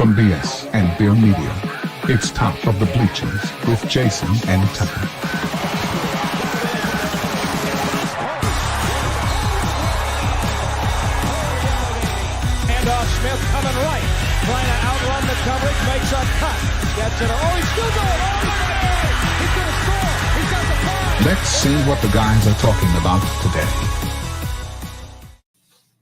from BS and Beer Media. It's Top of the Bleachers with Jason and Tucker. Smith coming right, trying to outrun the coverage, makes a cut, gets it. Oh, he's still going. Oh, look at that. He's going to score. He's got the five. Let's see what the guys are talking about today.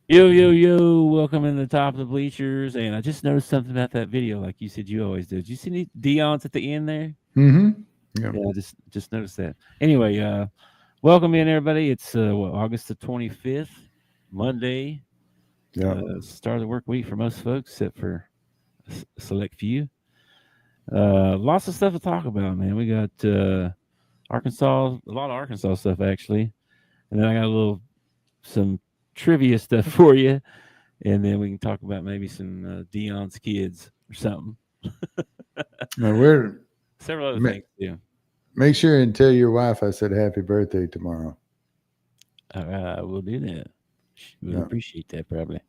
Yo, welcome in the Top of the Bleachers. And I just noticed something about that video, like you said you always do. Did you see Deion's at the end there? Mm-hmm. Yeah, I just noticed that. Anyway, welcome in, everybody. It's August the 25th, Monday. Yeah. Start of the work week for most folks, except for a select few. Lots of stuff to talk about, man. We got Arkansas, a lot of Arkansas stuff actually, and then I got some trivia stuff for you, and then we can talk about maybe some Deion's kids or something. Now we're several other things too. Make sure and tell your wife I said happy birthday tomorrow. We'll do that. We'll appreciate that probably.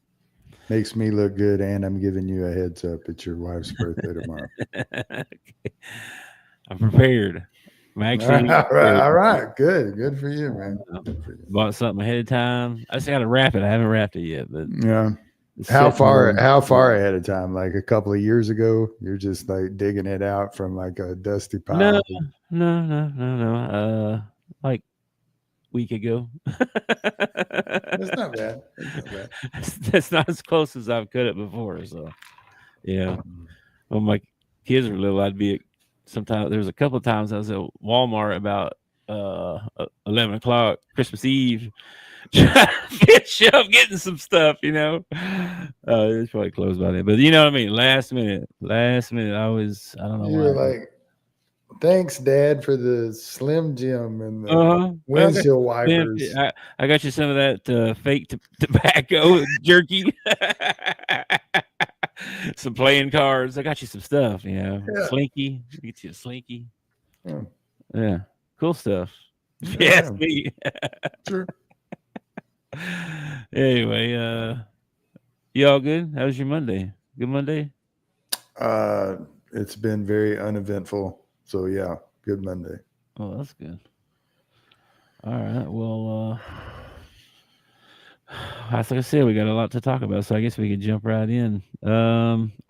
Makes me look good, and I'm giving you a heads up. It's your wife's birthday tomorrow. Okay. I'm prepared. I'm actually all right. Good for you, man. Good for you. Bought something ahead of time. I just got to wrap it. I haven't wrapped it yet, but yeah. How far ahead of time? Like a couple of years ago? You're just like digging it out from like a dusty pile. No. Like week ago. That's not bad. That's not as close as I've cut it before. So, yeah. When my kids were little, I'd be sometimes. There was a couple of times I was at Walmart about 11 o'clock Christmas Eve, trying to finish up getting some stuff. It's probably closed by then, but you know what I mean. Last minute. I don't know. You why. were like, thanks, Dad, for the Slim Jim and the windshield wipers. I got you some of that fake tobacco jerky, some playing cards. I got you some stuff, Slinky. Get you a Slinky. Yeah, cool stuff. Yes, me. Sure. Anyway, you all good? How was your Monday? Good Monday? It's been very uneventful. So, yeah, good Monday. Oh, that's good. All right. Well, like I said, we got a lot to talk about, so I guess we can jump right in.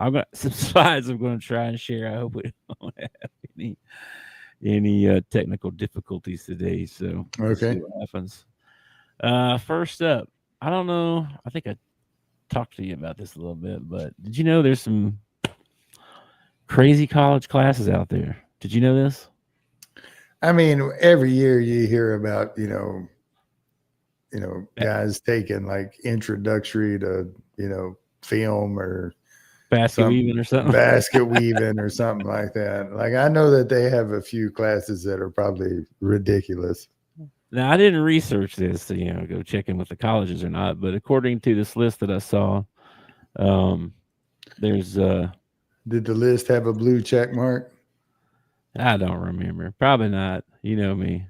I've got some slides I'm going to try and share. I hope we don't have any technical difficulties today, so we'll see what happens. First up, I don't know. I think I talked to you about this a little bit, but did you know there's some crazy college classes out there? Did you know this? I mean, every year you hear about, guys taking like introductory to, film or basket weaving or something like that. Like, I know that they have a few classes that are probably ridiculous. Now, I didn't research this to, go check in with the colleges or not, but according to this list that I saw, there's did the list have a blue check mark? I don't remember. Probably not. You know me.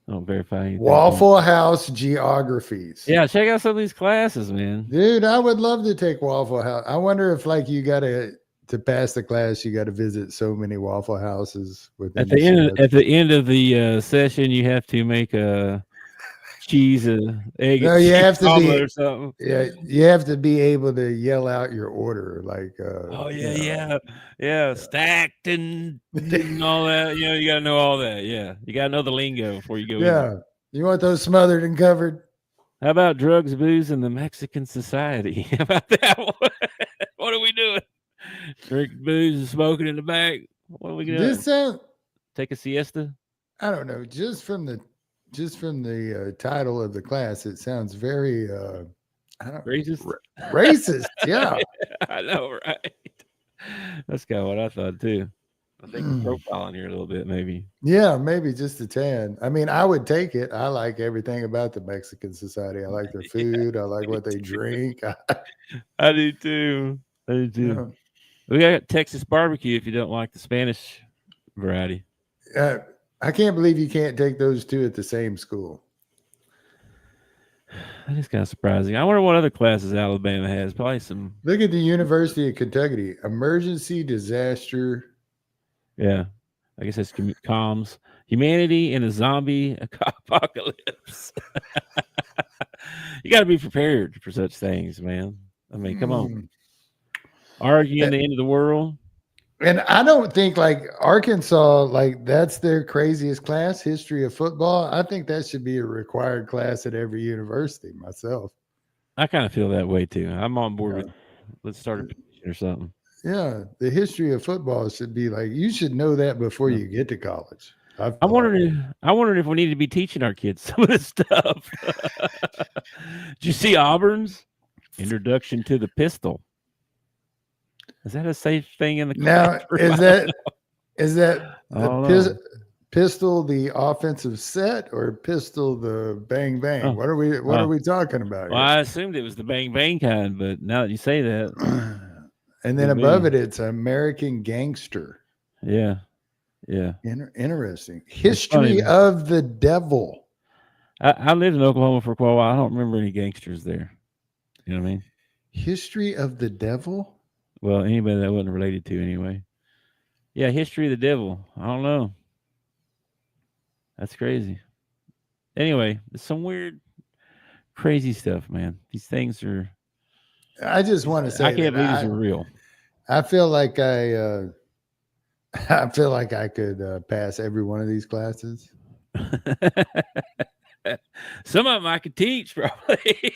I don't verify anything. Waffle House Geographies. Yeah, check out some of these classes, man. Dude, I would love to take Waffle House. I wonder if, like, you got to pass the class, you got to visit so many Waffle Houses. At the end of the session, you have to make a cheese, egg, no, you have to be or something. Yeah, you have to be able to yell out your order, like. Stacked and all that. You got to know all that. Yeah, you got to know the lingo before you go. Yeah, you want those smothered and covered. How about drugs, booze, and the Mexican society? How about that one? What are we doing? Drink booze and smoking in the back. What are we doing? Take a siesta? I don't know. Just from the title of the class, it sounds very racist. Racist, yeah. I know, right? That's kind of what I thought too. I think profiling here a little bit, maybe. Yeah, maybe just a tan. I mean, I would take it. I like everything about the Mexican society. I like their food. I like what they drink. I do too. Yeah. We got Texas barbecue if you don't like the Spanish variety. I can't believe you can't take those two at the same school. That is kind of surprising. I wonder what other classes Alabama has. Probably some. Look at the University of Kentucky. Emergency disaster. Yeah, I guess that's comms, humanity in a zombie apocalypse. You got to be prepared for such things, man. I mean, come on. Arguing the end of the world. And I don't think like Arkansas, like that's their craziest class, history of football. I think that should be a required class at every university myself. I kind of feel that way too. I'm on board with let's start a petition or something. Yeah, the history of football should be like you should know that before you get to college. I wondered if we need to be teaching our kids some of this stuff. Did you see Auburn's introduction to the pistol? Is that a safe thing in the now? Is that the pistol the offensive set or pistol the bang bang? Oh. What are we talking about? Well, I assumed it was the bang bang kind, but now that you say that, and then above it, it's American Gangster. Yeah. Interesting. History of the Devil. I lived in Oklahoma for quite a while. I don't remember any gangsters there. You know what I mean? History of the Devil? Well, anybody that wasn't related to anyway. Yeah, history of the devil. I don't know. That's crazy. Anyway, it's some weird, crazy stuff, man. These things are. I just want to say I can't believe these are real. I feel like I could pass every one of these classes. Some of them I could teach, probably.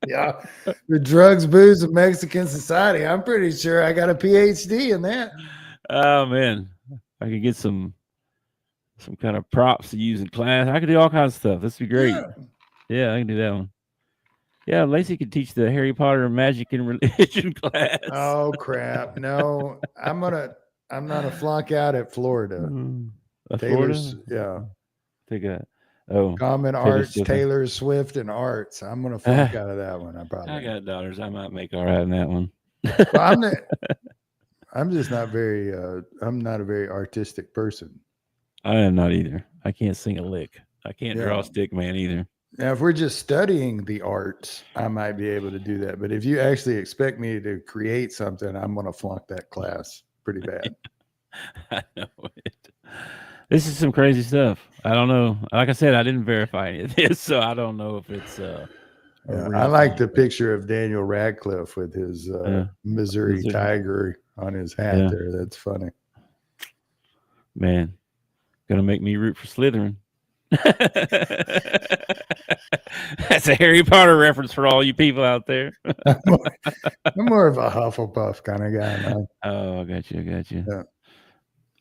Yeah, the drugs, booze, of Mexican society. I'm pretty sure I got a PhD in that. Oh man, I could get some kind of props to use in class. I could do all kinds of stuff. This would be great. Yeah, I can do that one. Yeah, Lacey could teach the Harry Potter Magic and Religion class. Oh crap! No, I'm not a flunk out at Florida. Florida? Yeah. Take that. Oh, Common Arts, Taylor Swift, and Arts. I'm gonna flunk out of that one. I got daughters. I might make all right in that one. Well, I'm just not very. I'm not a very artistic person. I am not either. I can't sing a lick. I can't draw a stick man either. Now, if we're just studying the arts, I might be able to do that. But if you actually expect me to create something, I'm gonna flunk that class pretty bad. I know it. This is some crazy stuff. I don't know. Like I said, I didn't verify any of this, so I don't know if it's. I like the picture of Daniel Radcliffe with his Missouri Tiger on his hat there. That's funny. Man, gonna make me root for Slytherin. That's a Harry Potter reference for all you people out there. I'm more of a Hufflepuff kind of guy, man. Oh, I got you. Yeah.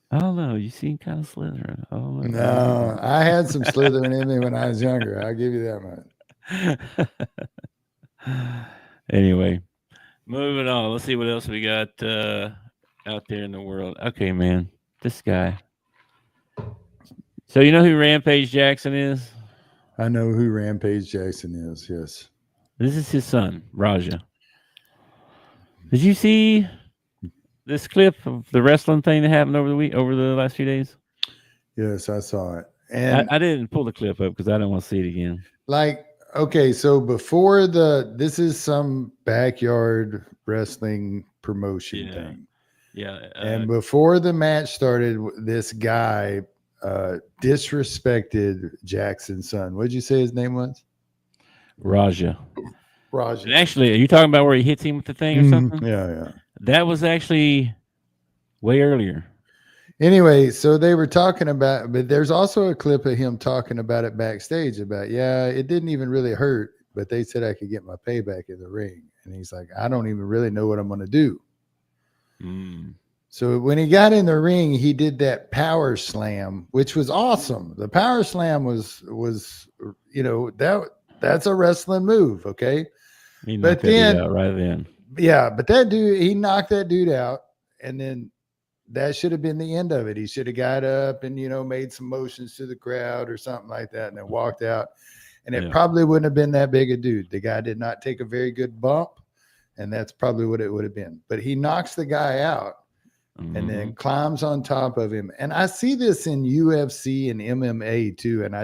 I don't know. You seem kind of Slytherin. Oh, no, I had some Slytherin in me when I was younger. I'll give you that much. Anyway, moving on. Let's see what else we got out there in the world. Okay, man. This guy. So you know who Rampage Jackson is? I know who Rampage Jackson is, yes. This is his son, Raja. Did you see this clip of the wrestling thing that happened over the last few days? Yes, I saw it. And I didn't pull the clip up because I didn't want to see it again. Like, okay, so before this is some backyard wrestling promotion thing. Yeah. And before the match started, this guy disrespected Jackson's son. What did you say his name was? Raja. And actually, are you talking about where he hits him with the thing or something? Yeah. That was actually way earlier. Anyway, so they were talking about, but there's also a clip of him talking about it backstage about, it didn't even really hurt, but they said I could get my payback in the ring. And he's like, I don't even really know what I'm going to do. So when he got in the ring, he did that power slam, which was awesome. The power slam was that's a wrestling move. Okay. But then right then. Yeah, but that dude, he knocked that dude out, and then that should have been the end of it. He should have got up and made some motions to the crowd or something like that, and then walked out. And it probably wouldn't have been that big a dude. The guy did not take a very good bump, and that's probably what it would have been. But he knocks the guy out and then climbs on top of him. And I see this in UFC and MMA too. And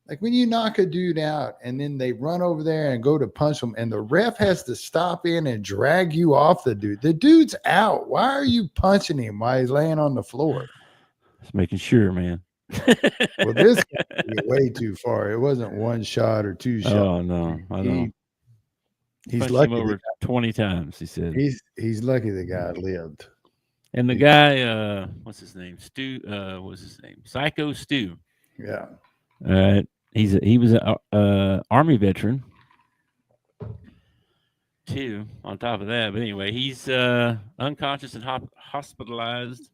Like when you knock a dude out and then they run over there and go to punch him and the ref has to stop in and drag you off the dude. The dude's out. Why are you punching him while he's laying on the floor? Just making sure, man. Well, this guy went way too far. It wasn't one shot or two shots. Oh no, I know. He's Punched lucky him over 20 times, he said. He's lucky the guy lived. And the guy, what's his name? Stu, what's his name? Psycho Stu. Yeah. All right. He was a Army veteran too, on top of that. But anyway, he's unconscious and hospitalized,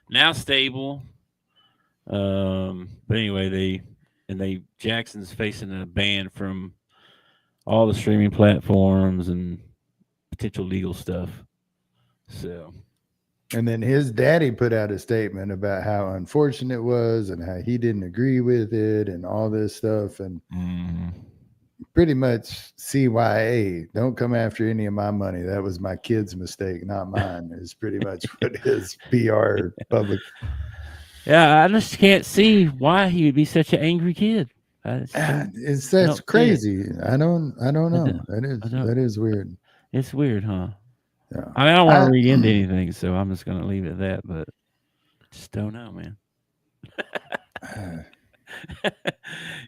now stable. But anyway, Jackson's facing a ban from all the streaming platforms and potential legal stuff. So, and then his daddy put out a statement about how unfortunate it was and how he didn't agree with it and all this stuff. And pretty much CYA, don't come after any of my money. That was my kid's mistake, not mine, is pretty much what his PR public. Yeah, I just can't see why he would be such an angry kid. That's crazy. I don't know. That is weird. It's weird, huh? Yeah. I mean, I don't want to read into anything, so I'm just going to leave it at that. But just don't know, man.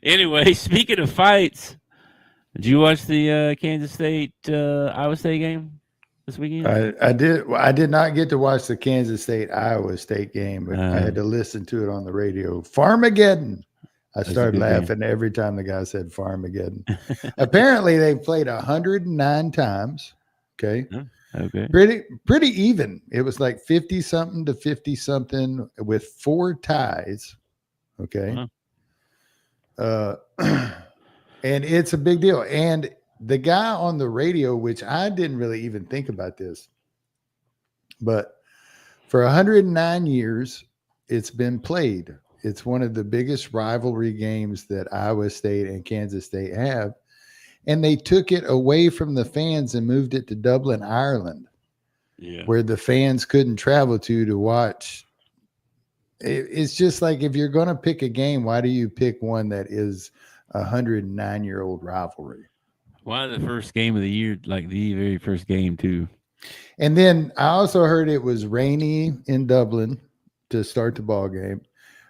Anyway, speaking of fights, did you watch the Kansas State Iowa State game this weekend? I did. I did not get to watch the Kansas State Iowa State game, but I had to listen to it on the radio. Farmageddon. I started laughing every time the guy said Farmageddon. Apparently, they played 109 times. Okay. Okay. Pretty even. It was like 50-something to 50-something with 4 ties. Okay. And it's a big deal. And the guy on the radio, which I didn't really even think about this, but for 109 years, it's been played. It's one of the biggest rivalry games that Iowa State and Kansas State have. And they took it away from the fans and moved it to Dublin, Ireland, where the fans couldn't travel to watch. It's just like, if you're going to pick a game, why do you pick one that is a 109-year-old rivalry? Why the first game of the year, like the very first game, too? And then I also heard it was rainy in Dublin to start the ball game.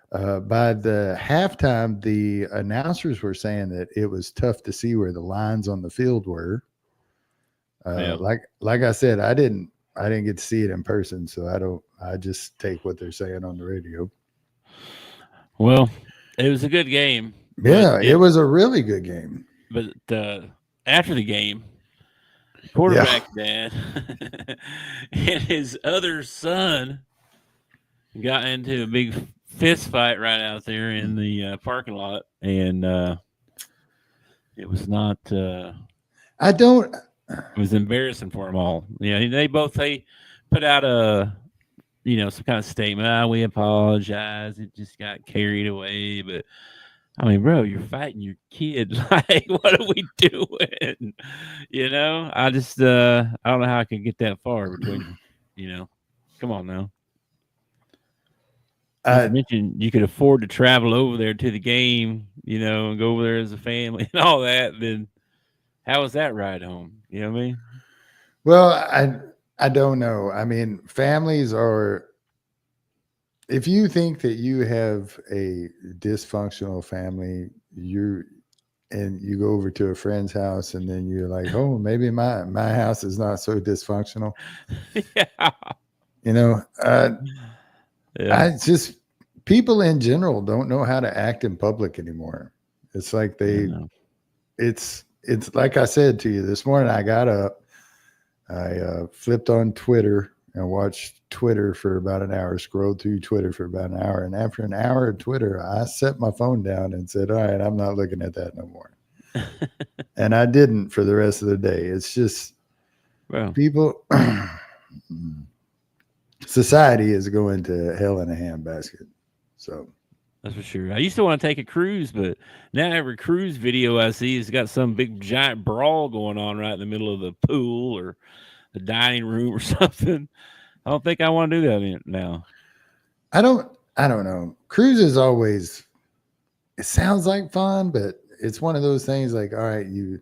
By the halftime, the announcers were saying that it was tough to see where the lines on the field were. Like I said, I didn't get to see it in person, so I just take what they're saying on the radio. Well, it was a good game. Yeah, it was a really good game. But after the game, quarterback dad and his other son got into a big fist fight right out there in the parking lot, and it was not. It was embarrassing for them all. Yeah, they put out some kind of statement. We apologize. It just got carried away. But I mean, bro, you're fighting your kid. Like, what are we doing? I just I don't know how I can get that far between. Come on now. I mentioned you could afford to travel over there to the game, and go over there as a family and all that. Then how was that ride home? You know what I mean? Well, I don't know. I mean, families are, if you think that you have a dysfunctional family, you go over to a friend's house and then you're like, oh, maybe my house is not so dysfunctional. Yeah. I just, people in general don't know how to act in public anymore. It's like it's like I said to you this morning, I got up, I flipped on Twitter and watched Twitter for about an hour, scrolled through Twitter for about an hour. And after an hour of Twitter, I set my phone down and said, all right, I'm not looking at that no more. And I didn't for the rest of the day. It's just people... Society is going to hell in a handbasket. So that's for sure. I used to want to take a cruise, but now every cruise video I see has got some big giant brawl going on right in the middle of the pool or the dining room or something. I don't think I want to do that now. I don't know. Cruises always it sounds like fun, but it's one of those things like, all right, you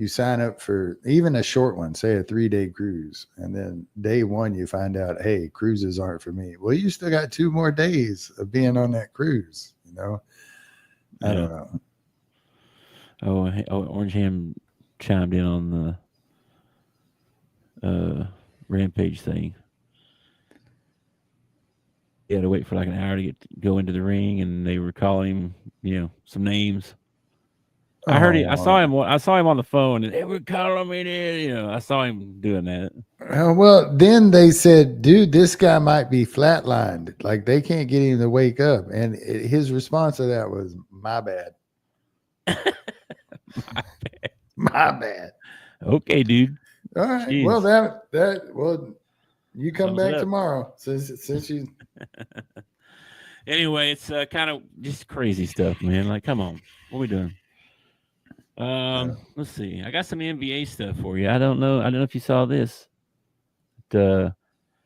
sign up for even a short one, say a 3-day cruise, and then day one you find out, hey, cruises aren't for me. Well, you still got 2 more days of being on that cruise, you know? I don't know. Orange Ham chimed in on the Rampage thing. He had to wait for like an hour to go into the ring, and they were calling him, some names. I heard I saw him on the phone, and they were calling me there. I saw him doing that. Well, then they said, dude, this guy might be flatlined. Like they can't get him to wake up. And his response to that was, my bad. My bad. Okay, dude. All right. Jeez. Well, you come back tomorrow since you. Anyway, it's kind of just crazy stuff, man. Like, come on, what are we doing? Let's see. I got some NBA stuff for you. I don't know if you saw this. But,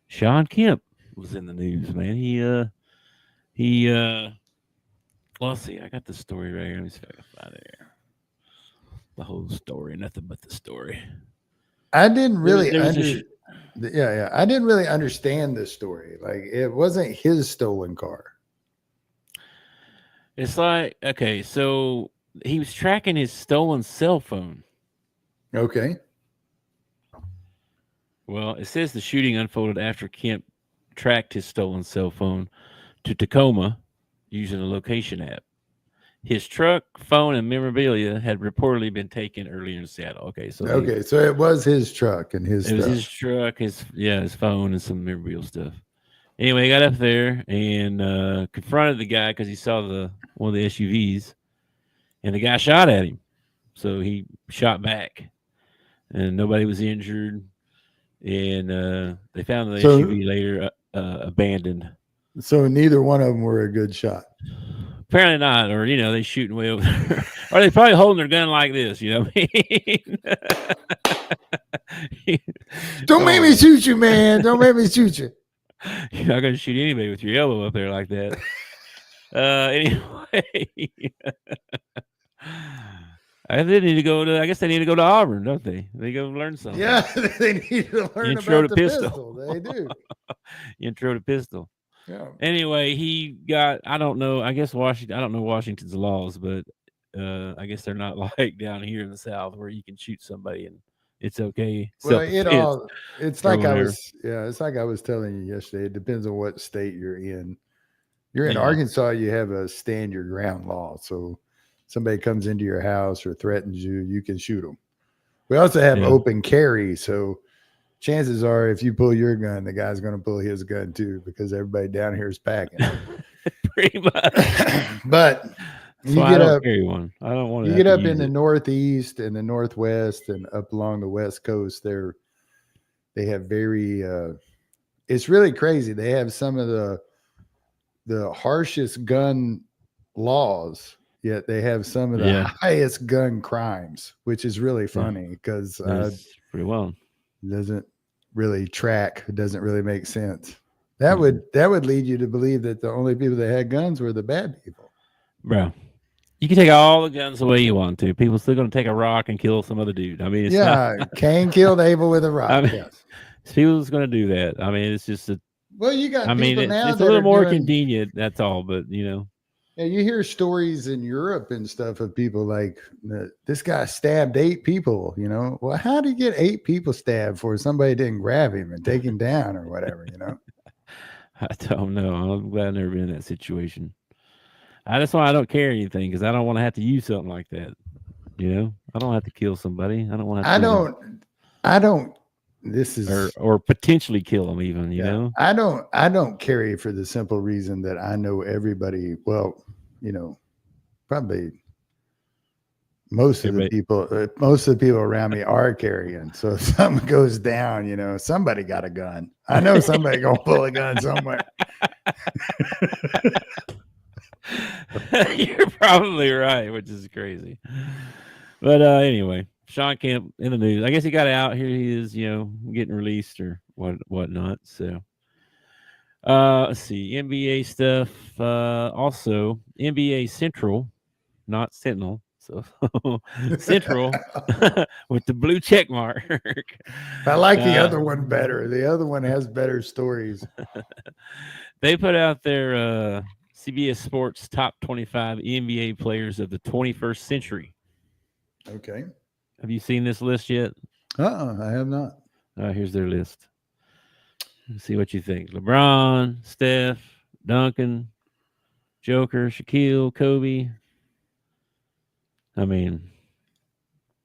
Sean Kemp was in the news, man. He well, let's see. I got the story right here. Let me see if I can find it here. The whole story, nothing but the story. I didn't really I didn't really understand this story. Like, it wasn't his stolen car. It's like, okay, so he was tracking his stolen cell phone. Okay. Well, it says the shooting unfolded after Kemp tracked his stolen cell phone to Tacoma using a location app. His truck, phone, and memorabilia had reportedly been taken earlier in Seattle. Okay, so it was his truck and his stuff. It was his truck, his phone, and some memorabilia stuff. Anyway, he got up there and confronted the guy because he saw one of the SUVs, and the guy shot at him. So he shot back, and nobody was injured. And they found the SUV later abandoned. So neither one of them were a good shot. Apparently not, or they shooting way over there, or they probably holding their gun like this. You know what I mean? Don't make me shoot you, man! Don't make me shoot you. You're not going to shoot anybody with your elbow up there like that. Anyway, I guess they need to go to Auburn, don't they? They go learn something. Yeah, they need to learn about the pistol. They do. Intro to pistol. Yeah. Anyway, he got, I don't know Washington's laws, but I guess they're not like down here in the South where you can shoot somebody and it's okay. Well, it's like I was telling you yesterday. It depends on what state you're in. You're in Arkansas, you have a stand your ground law. So somebody comes into your house or threatens you, you can shoot them. We also have open carry. So chances are if you pull your gun, the guy's going to pull his gun too, because everybody down here is packing. Pretty much. But you get up, carry one. I don't want to. You get up in the Northeast and the Northwest and up along the West Coast. They have very. It's really crazy. They have some of the harshest gun laws, yet they have some of the highest gun crimes, which is really funny because pretty well doesn't really track. It doesn't really make sense. That would lead you to believe that the only people that had guns were the bad people, bro. You can take all the guns the way you want to. People still going to take a rock and kill some other dude. I mean, Cain killed Abel with a rock. I mean, people's going to do that. I mean, it's just you got. I mean, it's a little more convenient. That's all. But Yeah, you hear stories in Europe and stuff of people like this guy stabbed 8 people. Well, how did he get 8 people stabbed for somebody didn't grab him and take him down or whatever? I don't know. I'm glad I've never been in that situation. That's why I don't carry anything, because I don't want to have to use something like that. I don't have to kill somebody. I don't want to. I don't. This is or potentially kill them even. You know. I don't carry for the simple reason that I know everybody. Well, probably most of the people around me are carrying. So if something goes down, somebody got a gun. I know somebody gonna pull a gun somewhere. You're probably right, which is crazy. But anyway, Sean Kemp in the news. I guess he got out. Here he is, getting released or whatnot. So Let's see, NBA stuff. Also NBA Central, not Sentinel. So Central with the blue check mark. I like the other one better. The other one has better stories. They put out their CBS Sports top 25 NBA players of the 21st century. Okay. Have you seen this list yet? I have not. Here's their list. Let's see what you think. LeBron, Steph, Duncan, Joker, Shaquille, Kobe. I mean,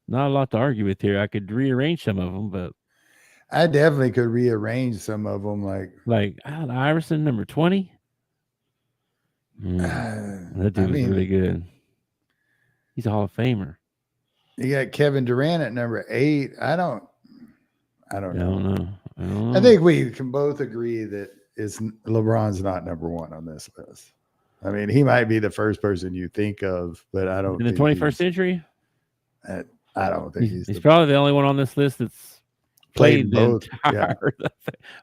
not a lot to argue with here. I could rearrange some of them, but I definitely could rearrange some of them. Like Allen Iverson, number 20. That dude was really good. He's a Hall of Famer. You got Kevin Durant at number 8. I don't know. I think we can both agree that LeBron's not number 1 on this list. I mean, he might be the first person you think of, but I don't. In the 21st century, I don't think he's probably the only one on this list that's played both. Yeah.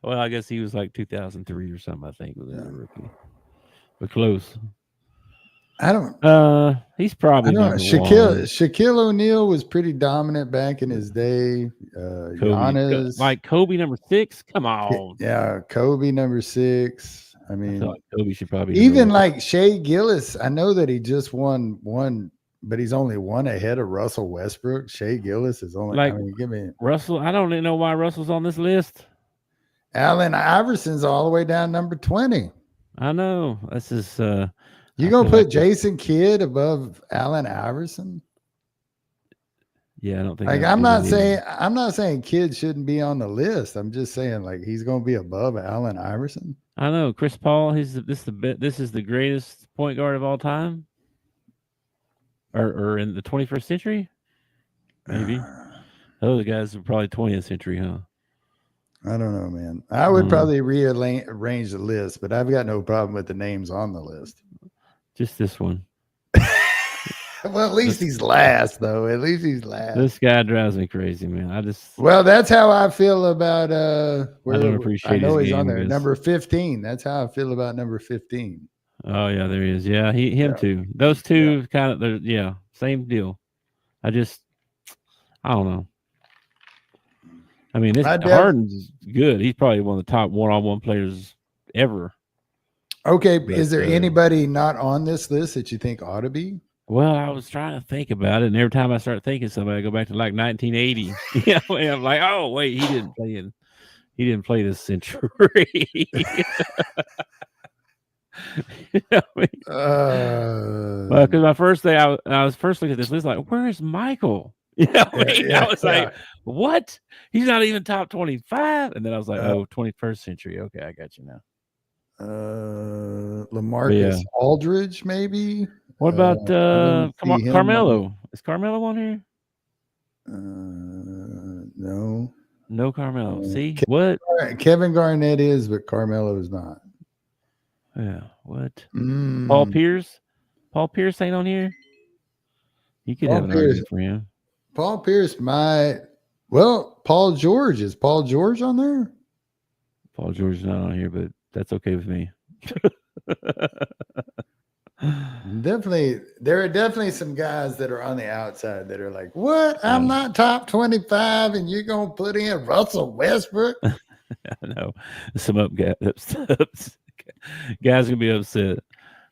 Well, I guess he was like 2003 or something. I think was a rookie, but close. I don't. He's probably number 1. Shaquille O'Neal was pretty dominant back in his day. Giannis, like Kobe, number 6. Come on. Yeah, Kobe number 6. I mean, like Kobe should probably even like Shea Gillis. I know that he just won one, but he's only one ahead of Russell Westbrook. Shea Gillis is only. Like, I mean, give me Russell. I don't even know why Russell's on this list. Allen Iverson's all the way down number 20. I know. This is. You gonna put Jason Kidd above Allen Iverson? Yeah, I don't think. Like, I'm not saying Kidd shouldn't be on the list. I'm just saying like he's gonna be above Allen Iverson. I know Chris Paul. This is the greatest point guard of all time, or in the 21st century, maybe. Those guys are probably 20th century, huh? I don't know, man. I would probably rearrange the list, but I've got no problem with the names on the list. Just this one. Well, at least he's last, though. At least he's last. This guy drives me crazy, man. Well, that's how I feel about I don't appreciate. I know he's on there. Is. Number 15. That's how I feel about number 15. Oh yeah, there he is. Yeah, him too. Those two kind of same deal. I don't know. I mean, Harden's good. He's probably one of the top one-on-one players ever. Okay, but is there anybody not on this list that you think ought to be? Well, I was trying to think about it, and every time I start thinking somebody, I go back to like 1980. And I'm like, oh wait, he didn't play this century. Because my first day, I was first looking at this list like, where is Michael? I was like, what? He's not even top 25. And then I was like, 21st century. Okay, I got you now. LaMarcus Aldridge, maybe. What about Carmelo? Is Carmelo on here? No Carmelo. See what? Kevin Garnett is, but Carmelo is not. Yeah. What? Paul Pierce? Paul Pierce ain't on here. You could have an argument for him. Paul Pierce might. Well, Paul George. Is Paul George on there? Paul George is not on here, but that's okay with me. Definitely, there are definitely some guys that are on the outside that are like, "What? I'm not top 25, and you're gonna put in Russell Westbrook?" I know some guys gonna be upset.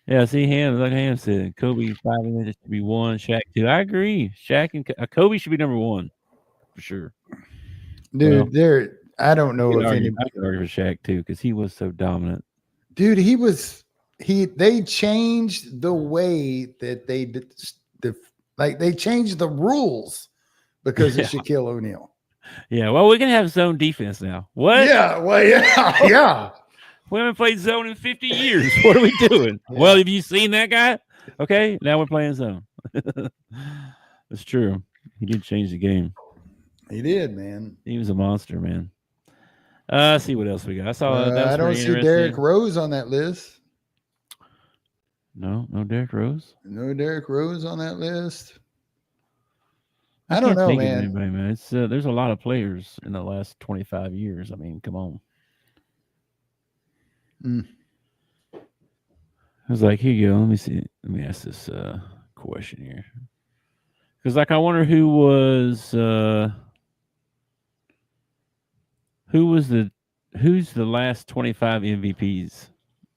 Yeah, see, like Ham said, Kobe 5 minutes should be 1, Shaq 2. I agree. Shaq and Kobe should be number 1 for sure. Dude, I don't know if anybody. I could argue for Shaq too because he was so dominant. Dude, they changed the way that they did, they changed the rules because of Shaquille O'Neal. Yeah, well, we can have zone defense now. What? Yeah, well, yeah. We haven't played zone in 50 years. What are we doing? Yeah. Well, have you seen that guy? Okay, now we're playing zone. That's true. He did change the game. He did, man. He was a monster, man. See what else we got. I saw. I don't see Derrick Rose on that list. No Derrick Rose. No Derrick Rose on that list. I don't know, man. Anybody, man. It's there's a lot of players in the last 25 years. I mean, come on. Mm. I was like, here you go. Let me see. Let me ask this question here. Because, like, I wonder who's the last 25 MVPs?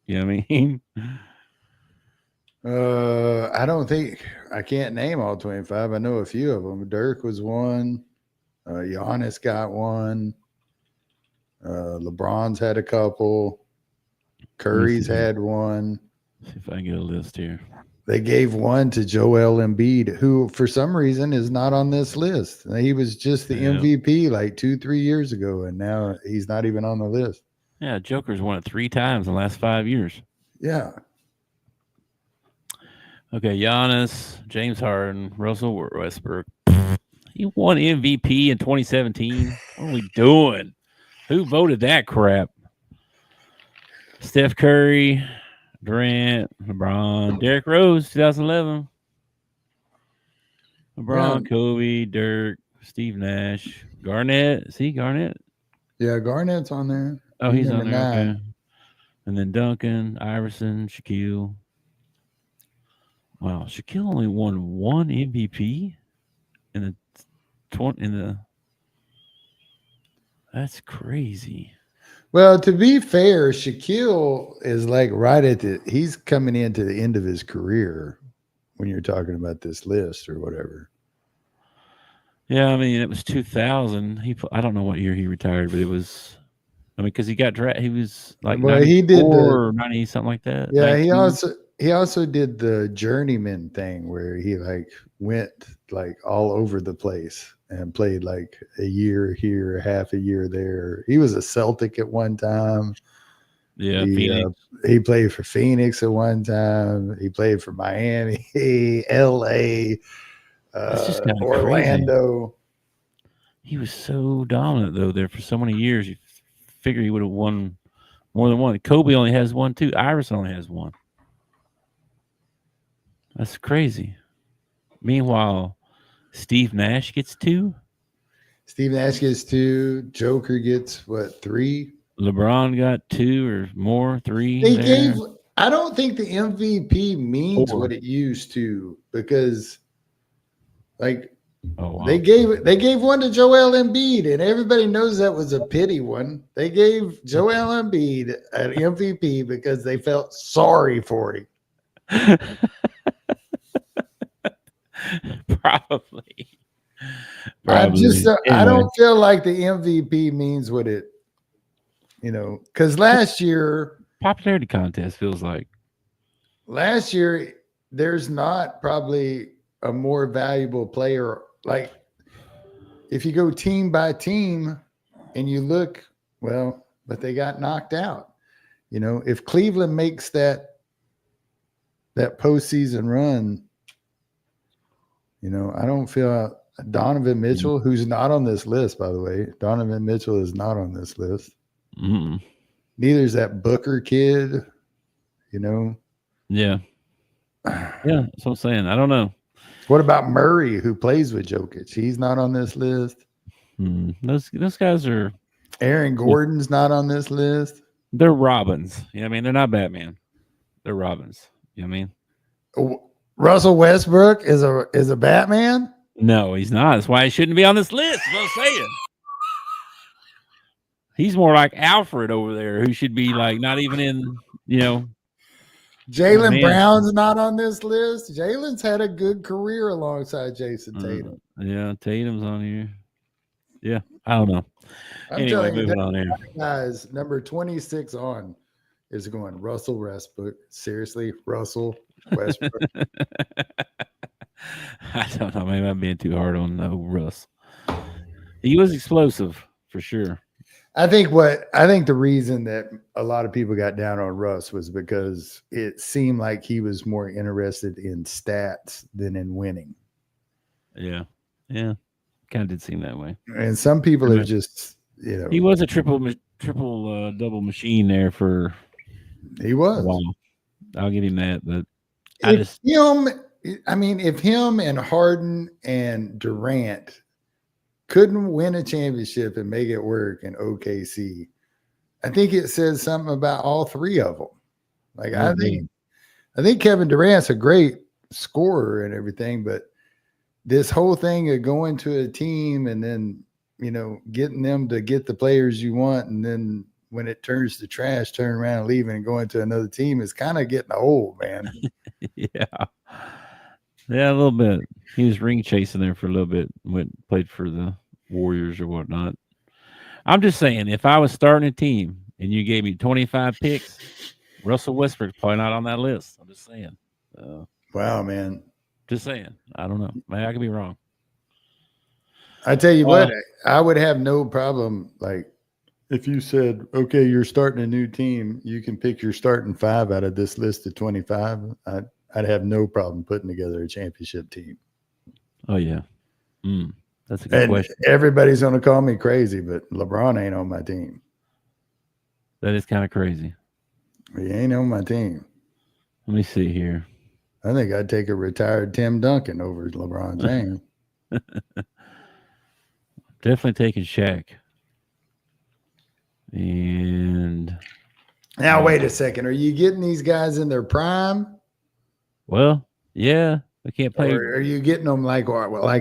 You know what I mean? I can't name all 25. I know a few of them. Dirk was one. Giannis got one. LeBron's had a couple. Curry's had one. See if I can get a list here. They gave one to Joel Embiid, who for some reason is not on this list. He was just the MVP like 2-3 years ago, and now he's not even on the list. Yeah, Joker's won it 3 times in the last 5 years. Yeah. Okay, Giannis, James Harden, Russell Westbrook. He won MVP in 2017. What are we doing? Who voted that crap? Steph Curry, Durant, LeBron, Derrick Rose, 2011. LeBron, Kobe, Dirk, Steve Nash, Garnett. See Garnett? Yeah, Garnett's on there. Oh, he's on there. Okay. And then Duncan, Iverson, Shaquille. Wow, Shaquille only won 1 MVP in the. That's crazy. Well, to be fair, Shaquille is like he's coming into the end of his career when you're talking about this list or whatever. Yeah, I mean, it was 2000. I don't know what year he retired, but it was, I mean, because he got drafted, he was like, he did or 90, something like that. Yeah, 19. he also did the journeyman thing where he like went like all over the place and played like a year here, half a year there. He was a Celtic at one time. Yeah, he played for Phoenix at one time. He played for Miami, LA, Orlando. Crazy. He was so dominant though there for so many years. You figure he would have won more than one. Kobe only has 1 too. Iverson only has 1. That's crazy. Meanwhile, Steve Nash gets 2. Steve Nash gets 2. Joker gets what, 3? LeBron got 2 or more, 3. I don't think the MVP means 4. What it used to, because like they gave one to Joel Embiid, and everybody knows that was a pity one. They gave Joel Embiid an MVP because they felt sorry for him. Probably. I don't feel like the MVP means what it, because last year popularity contest feels like last year there's not probably a more valuable player. Like if you go team by team and you look, but they got knocked out. If Cleveland makes that postseason run, I don't feel Donovan Mitchell, who's not on this list, by the way. Donovan Mitchell is not on this list. Mm-mm. Neither is that Booker kid, Yeah. Yeah, that's what I'm saying. I don't know. What about Murray, who plays with Jokic? He's not on this list. Those guys are. Aaron Gordon's not on this list. They're Robins. I mean, they're not Batman. They're Robins. You know what I mean? Russell Westbrook is a Batman? No, he's not. That's why he shouldn't be on this list. That's what I'm saying. He's more like Alfred over there, who should be like not even in, Jaylen Brown's not on this list. Jaylen's had a good career alongside Jason Tatum. Yeah, Tatum's on here. Yeah, I don't know. Anyway, moving on here. Guys, number 26 on is going Russell Westbrook. Seriously, Russell Westbrook. I don't know. Maybe I'm being too hard on Russ. He was explosive for sure. I think the reason that a lot of people got down on Russ was because it seemed like he was more interested in stats than in winning. Yeah. Kind of did seem that way. And some people are just, he was a triple double machine there for. He was. A while. I'll give him that, but if him and Harden and Durant couldn't win a championship and make it work in OKC, I think it says something about all three of them. Like Oh, I think Kevin Durant's a great scorer and everything, but this whole thing of going to a team and then, getting them to get the players you want, and then when it turns to trash, turn around and leaving and going to another team is kind of getting old, man. Yeah, a little bit. He was ring chasing there for a little bit. Played for the Warriors or whatnot. I'm just saying, if I was starting a team and you gave me 25 picks, Russell Westbrook's probably not on that list. I'm just saying. Wow, man. Just saying. I don't know. Maybe I could be wrong. I tell you what, I would have no problem. Like, if you said, okay, you're starting a new team, you can pick your starting 5 out of this list of 25. I'd have no problem putting together a championship team. Oh, yeah. That's a good question. Everybody's going to call me crazy, but LeBron ain't on my team. That is kind of crazy. He ain't on my team. Let me see here. I think I'd take a retired Tim Duncan over LeBron James. Definitely taking Shaq. And now, wait a second. Are you getting these guys in their prime? Well, yeah, they can't play. Or are you getting them like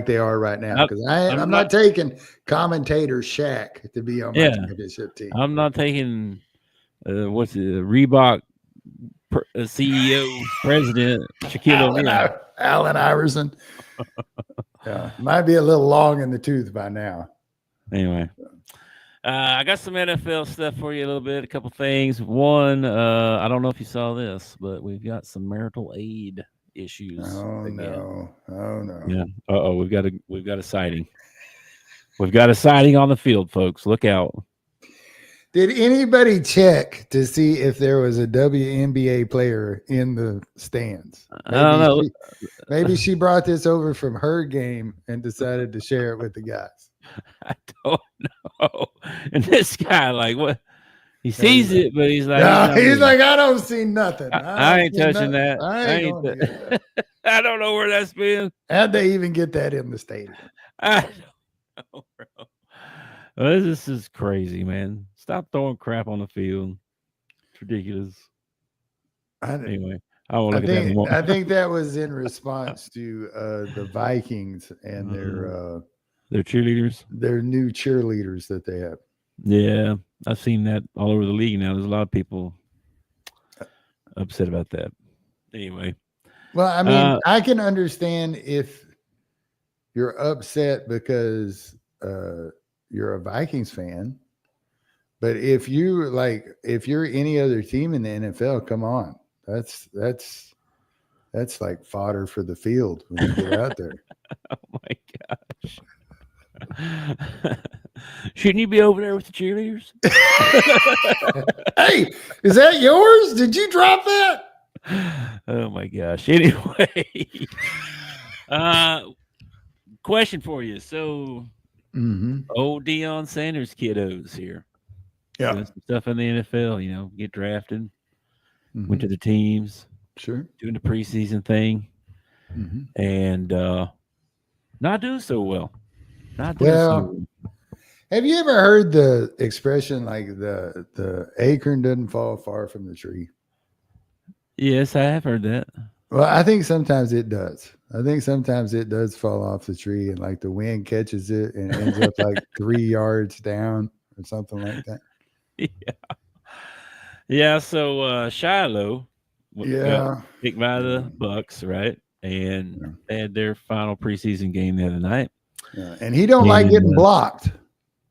they are right now? Because I'm not taking commentator Shaq to be on my championship team. I'm not taking Reebok CEO president Shaquille O'Neal. Allen Iverson. Yeah, might be a little long in the tooth by now. Anyway, I got some NFL stuff for you a little bit. A couple things. One, I don't know if you saw this, but we've got some marital aid issues. Oh no! Yeah. We've got a sighting. We've got a sighting on the field, folks. Look out. Did anybody check to see if there was a WNBA player in the stands? I don't know. Maybe she brought this over from her game and decided to share it with the guys. I don't know. And this guy, like, what? He sees it, but he's like, he's like, I don't see nothing. I ain't touching that. I I don't know where that's been. How'd they even get that in the stadium? I don't know, bro. Well, this is crazy, man. Stop throwing crap on the field. It's ridiculous. Anyway, I won't look at that anymore. I think that was in response to the Vikings and their cheerleaders, their new cheerleaders that they have. Yeah, I've seen that all over the league now. There's a lot of people upset about that. Anyway. Well, I mean, I can understand if you're upset because you're a Vikings fan, but if you're any other team in the NFL, come on, that's like fodder for the field when you get out there. Oh my gosh. Shouldn't you be over there with the cheerleaders? Hey, is that yours? Did you drop that? Oh my gosh. Anyway, question for you. So, old Deion Sanders kiddos here. Yeah. Doing some stuff in the NFL, get drafted, went to the teams, sure, doing the preseason thing, and not doing so well. Not doing so well. Have you ever heard the expression like the acorn doesn't fall far from the tree? Yes, I have heard that. Well, I think sometimes it does. I think sometimes it does fall off the tree and like the wind catches it and it ends up like 3 yards down or something like that. Yeah. Yeah. So Shiloh got picked by the Bucks, right? And they had their final preseason game the other night. Yeah. And he don't like getting blocked.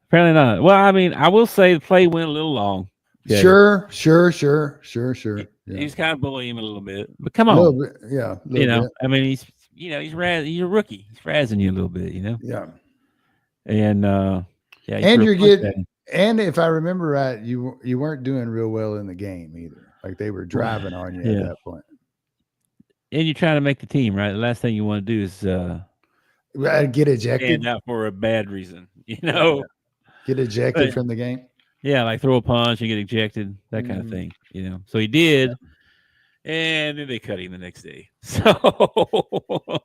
Apparently not. Well, I mean, I will say the play went a little long. Okay. Sure. Yeah. He's kind of bullying him a little bit, but come on, a little bit, yeah. Bit. I mean, he's he's a rookie. He's razzing you a little bit, Yeah. And and if I remember right, you weren't doing real well in the game either. Like they were driving on you at that point. And you're trying to make the team, right? The last thing you want to do is get ejected. Stand out for a bad reason, Get ejected from the game. Yeah, like throw a punch and get ejected, that kind of thing, So he did, and then they cut him the next day. So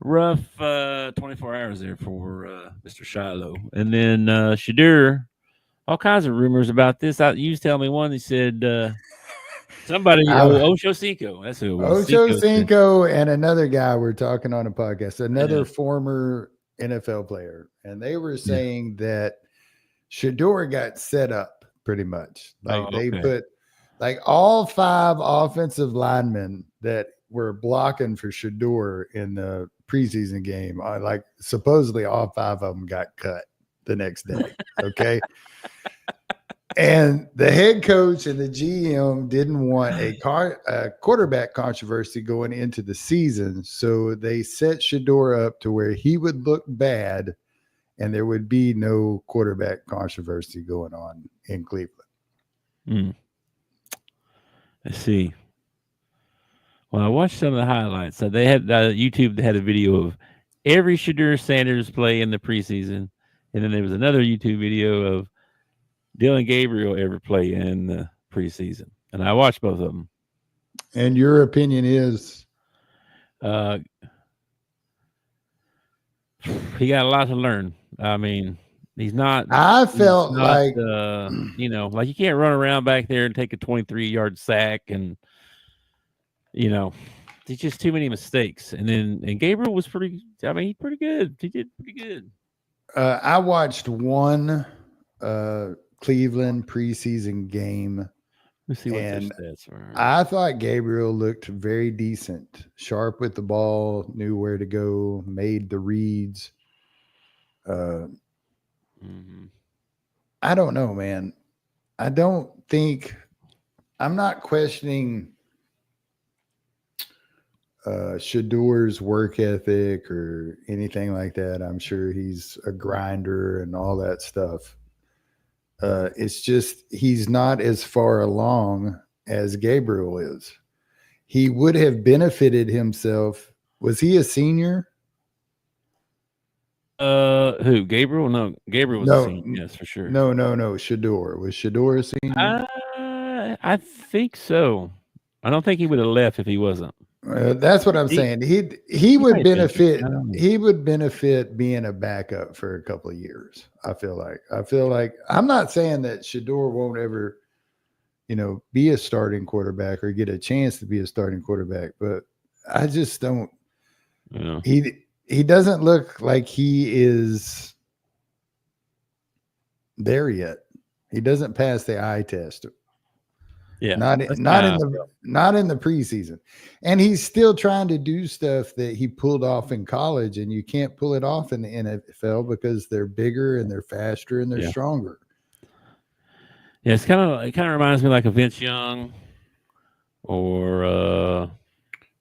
rough 24 hours there for Mr. Shiloh. And then Shadur all kinds of rumors about this. You was telling me one. He said somebody, I- Ocho Cinco. That's who it was. Ocho said- Cinco and another guy were talking on a podcast, another Yeah. former NFL player, and they were saying that Shador got set up pretty much. Like they put like all 5 offensive linemen that were blocking for Shador in the preseason game. Like supposedly all 5 of them got cut the next day. Okay. And the head coach and the GM didn't want a quarterback controversy going into the season. So they set Shador up to where he would look bad and there would be no quarterback controversy going on in Cleveland. I see. Well, I watched some of the highlights. So they had YouTube had a video of every Shador Sanders play in the preseason. And then there was another YouTube video of Dylan Gabriel ever play in the preseason. And I watched both of them. And your opinion is? He got a lot to learn. I mean, he's not. I felt like, like you can't run around back there and take a 23-yard sack. And, there's just too many mistakes. And Gabriel was he's pretty good. He did pretty good. I watched one Cleveland preseason game. Let's see what their and stats were. I thought Gabriel looked very decent, sharp with the ball, knew where to go, made the reads. I don't know, man. I'm not questioning Shador's work ethic or anything like that. I'm sure he's a grinder and all that stuff. It's just he's not as far along as Gabriel is. He would have benefited himself. Was he a senior? Who? Gabriel? No, Gabriel was a senior. Yes, for sure. No. Shador. Was Shador a senior? I think so. I don't think he would have left if he wasn't. That's what I'm saying. He would benefit. He would benefit being a backup for a couple of years. I feel like I'm not saying that Shador won't ever, be a starting quarterback or get a chance to be a starting quarterback, but I just don't. Yeah. He doesn't look like he is there yet. He doesn't pass the eye test. Yeah, not in the preseason, and he's still trying to do stuff that he pulled off in college, and you can't pull it off in the NFL because they're bigger and they're faster and they're stronger. Yeah, it kind of reminds me like of Vince Young, or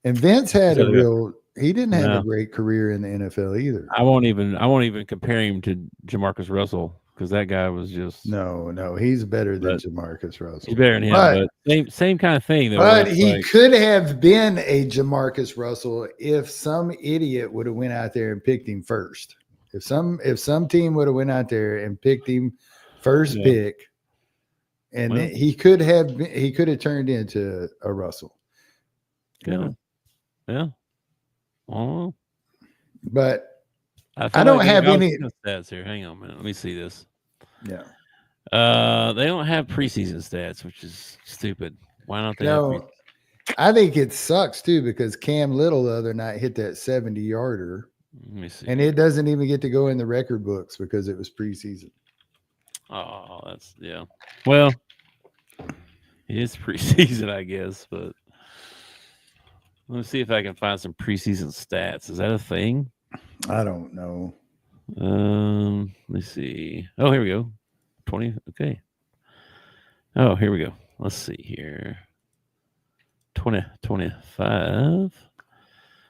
and Vince had he didn't have a great career in the NFL either. I won't even compare him to Jamarcus Russell. Because that guy was just no, he's better than Jamarcus Russell. He's better than him, but same kind of thing. Though, but he could have been a Jamarcus Russell if some idiot would have went out there and picked him first. If some team would have went out there and picked him first pick, and he could have turned into a Russell. Yeah. Oh, but. I don't have any stats here. Hang on a minute. Let me see this. Yeah. They don't have preseason stats, which is stupid. Why don't they? No, I think it sucks too because Cam Little the other night hit that 70-yarder. Let me see. And it doesn't even get to go in the record books because it was preseason. Oh, that's Well, it is preseason, I guess, but let me see if I can find some preseason stats. Is that a thing? I don't know. Let's see. Oh, here we go. 20. Okay. Oh, here we go. Let's see here. 25.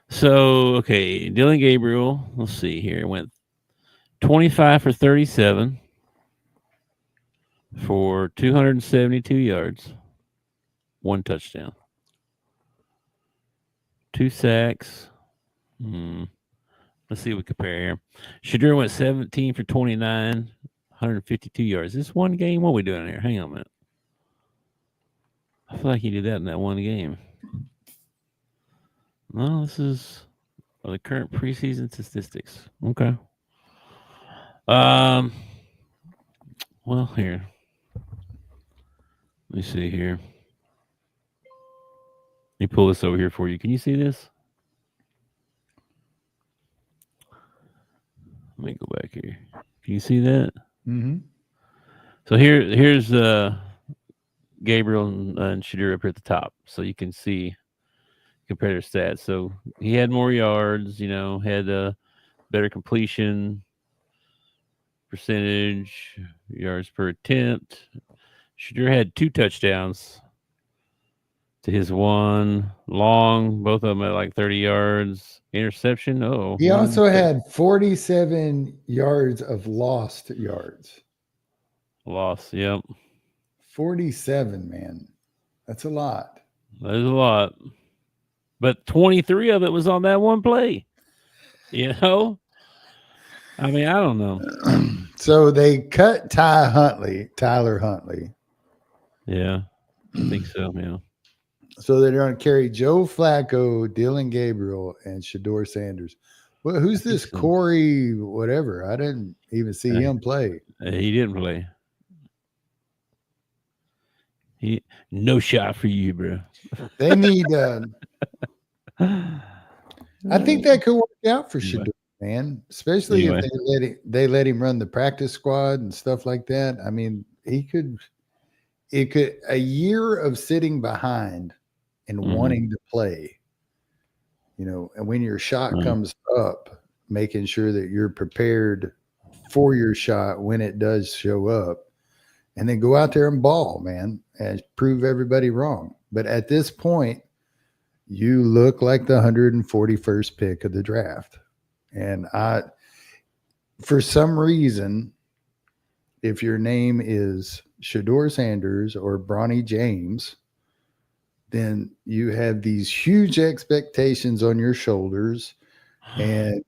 So, okay. Dylan Gabriel. Let's see here. Went 25 for 37 for 272 yards. 1 touchdown. 2 sacks. Let's see what we compare here. Shador went 17 for 29, 152 yards. This one game? What are we doing here? Hang on a minute. I feel like he did that in that one game. No, this is the current preseason statistics. Okay. Well, here. Let me see here. Let me pull this over here for you. Can you see this? Let me go back here. Can you see that? Mm-hmm. So here's Gabriel and Shadur up here at the top, so you can see compare their stats. So he had more yards, had a better completion percentage, yards per attempt. Shadur had 2 touchdowns to his 1 long, both of them at like 30 yards. Interception. Oh, He also had 47 yards of lost yards. Loss. Yep. 47, man. That's a lot. That is a lot. But 23 of it was on that one play. I mean, I don't know. So they cut Tyler Huntley. Yeah, I think so, yeah. So they're going to carry Joe Flacco, Dylan Gabriel, and Shedeur Sanders. Well, who's this Corey whatever? I didn't even see him play. He didn't play. No shot for you, bro. They need I think that could work out for Shedeur, man. Especially if they let him run the practice squad and stuff like that. I mean, it could a year of sitting behind and wanting to play, and when your shot comes up, making sure that you're prepared for your shot when it does show up, and then go out there and ball, man, and prove everybody wrong. But at this point, you look like the 141st pick of the draft. And for some reason, if your name is Shedeur Sanders or Bronny James, then you have these huge expectations on your shoulders, and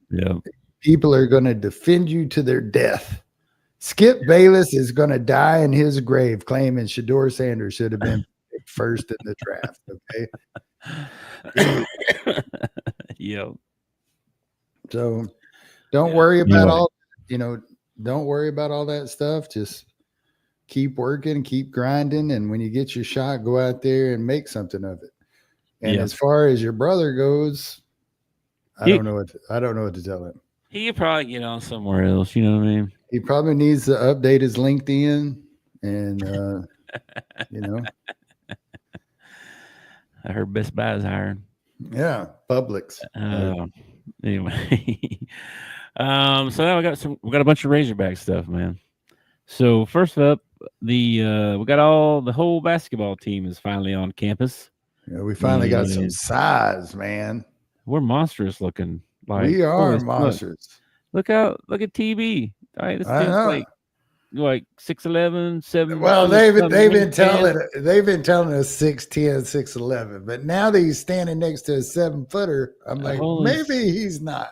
people are going to defend you to their death. Skip Bayless is going to die in his grave claiming Shedeur Sanders should have been first in the draft. Okay. So don't worry about don't worry about all that stuff. Just keep working, keep grinding, and when you get your shot, go out there and make something of it. And as far as your brother goes, I don't know what to tell him. He could probably get on somewhere else. You know what I mean? He probably needs to update his LinkedIn, and I heard Best Buy is hiring. Yeah, Publix. Anyway, so now we got a bunch of Razorback stuff, man. So first up, we got the whole basketball team is finally on campus. Yeah, we finally got some size, man. We're monstrous looking. We are monsters. Look at TB. All right, this dude's like 6'11", 7. Well, they've been telling us 6'10", 6'11", but now that he's standing next to a 7-footer, I'm like, maybe he's not.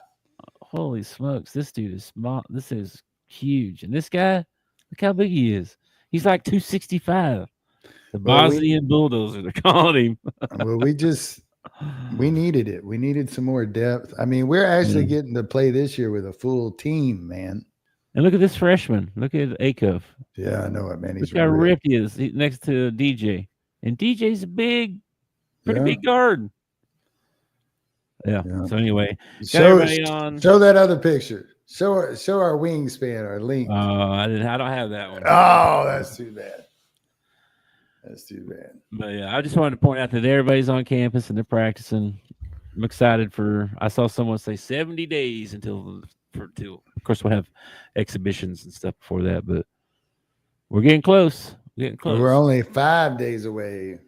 Holy smokes, this dude is small. This is huge, and this guy, look how big he is. He's like 265. The Bosnian bulldozer, they're calling him. Well, we needed it. We needed some more depth. I mean, we're actually getting to play this year with a full team, man. And look at this freshman. Look at Acuff. Yeah, I know it, man. Look how ripped he is next to DJ. And DJ's a pretty big guard. Yeah. So anyway, show that other picture. Show our wingspan, our length. I don't have that one. Oh, that's too bad. That's too bad. But yeah, I just wanted to point out that everybody's on campus and they're practicing. I'm excited I saw someone say 70 days until of course we'll have exhibitions and stuff before that, but we're getting close. We're only 5 days away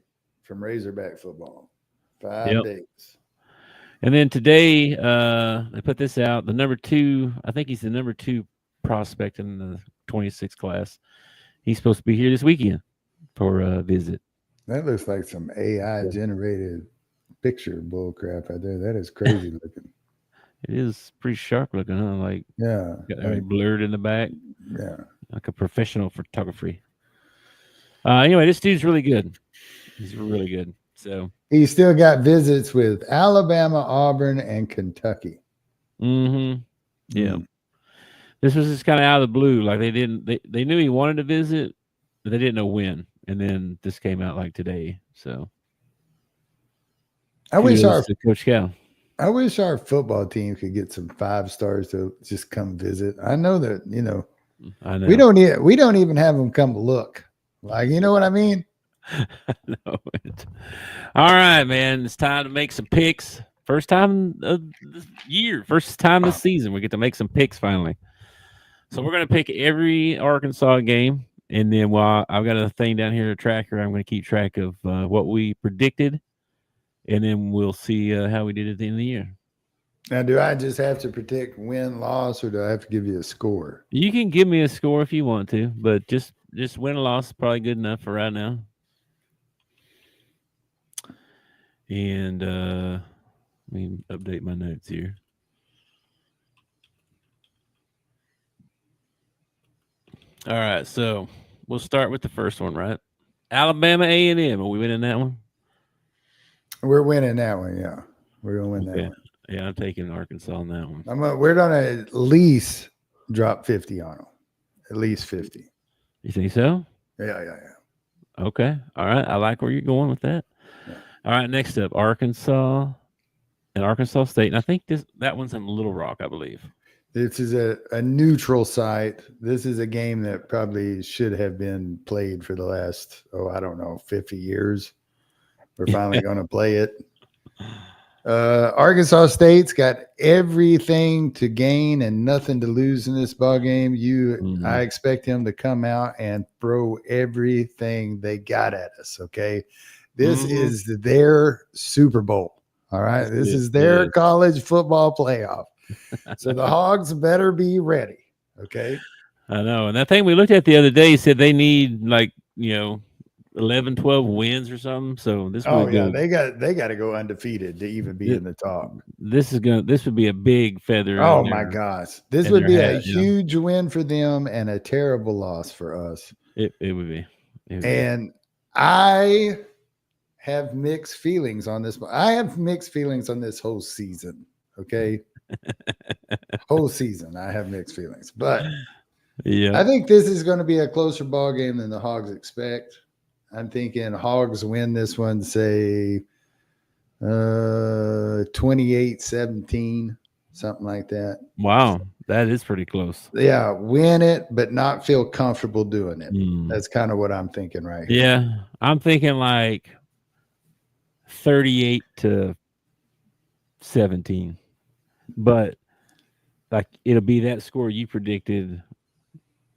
from Razorback football. 5 days. And then today, they put this out. The number 2, I think he's the number 2 prospect in the 26 class. He's supposed to be here this weekend for a visit. That looks like some AI generated picture bull crap out there. That is crazy looking. It is pretty sharp looking, huh? Like, got everything blurred in the back. Yeah. Like a professional photography. Anyway, this dude's really good. He's really good. So he still got visits with Alabama, Auburn, and Kentucky. Mm-hmm. Yeah. This was just kind of out of the blue. Like they knew he wanted to visit, but they didn't know when. And then this came out like today. So I wish kudos to Coach Cal. I wish our football team could get some 5 stars to just come visit. I know that, I know. we don't even have them come look. Like, you know what I mean? No, all right, man. It's time to make some picks. First time of the year, first time this season, we get to make some picks finally. So we're gonna pick every Arkansas game, and then while I've got a thing down here, a tracker, I'm gonna keep track of what we predicted, and then we'll see how we did at the end of the year. Now, do I just have to predict win, loss, or do I have to give you a score? You can give me a score if you want to, but just win or loss is probably good enough for right now. And let me update my notes here. All right, so we'll start with the first one, right? Alabama A&M. Are we winning that one? We're winning that one, yeah. We're gonna win that one. Yeah, I'm taking Arkansas on that one. We're gonna at least drop 50 on them. At least 50. You think so? Yeah. Okay. All right. I like where you're going with that. Yeah. All right. Next up, Arkansas and Arkansas State. And I think that one's in Little Rock, I believe. This is a neutral site. This is a game that probably should have been played for the last, 50 years. We're finally going to play it. Arkansas State's got everything to gain and nothing to lose in this ball game. I expect him to come out and throw everything they got at us. Okay, this is their Super Bowl. All right, this is their college football playoff. So the Hogs better be ready. Okay, I know. And that thing we looked at the other day said they need 11, 12 wins or something. So this. They got to go undefeated to even be in the top. This would be a big feather. Oh my gosh, this would be a huge win for them and a terrible loss for us. It would be. And I have mixed feelings on this. I have mixed feelings on this whole season. Okay, whole season I have mixed feelings, but I think this is going to be a closer ball game than the Hogs expect. I'm thinking Hogs win this one, say 28-17, something like that. Wow, that is pretty close. Yeah, win it, but not feel comfortable doing it. That's kind of what I'm thinking right here. Yeah, I'm thinking like 38-17, but like it'll be that score you predicted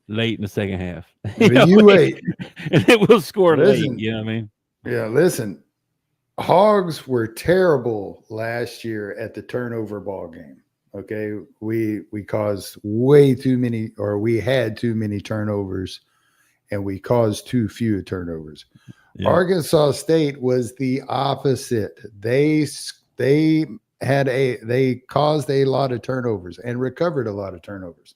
late in the second half. You wait. And it will score late. You know what I mean? Yeah, listen. Hogs were terrible last year at the turnover ball game. Okay. We caused way too many, or we had too many turnovers, and we caused too few turnovers. Yeah. Arkansas State was the opposite. They caused a lot of turnovers and recovered a lot of turnovers.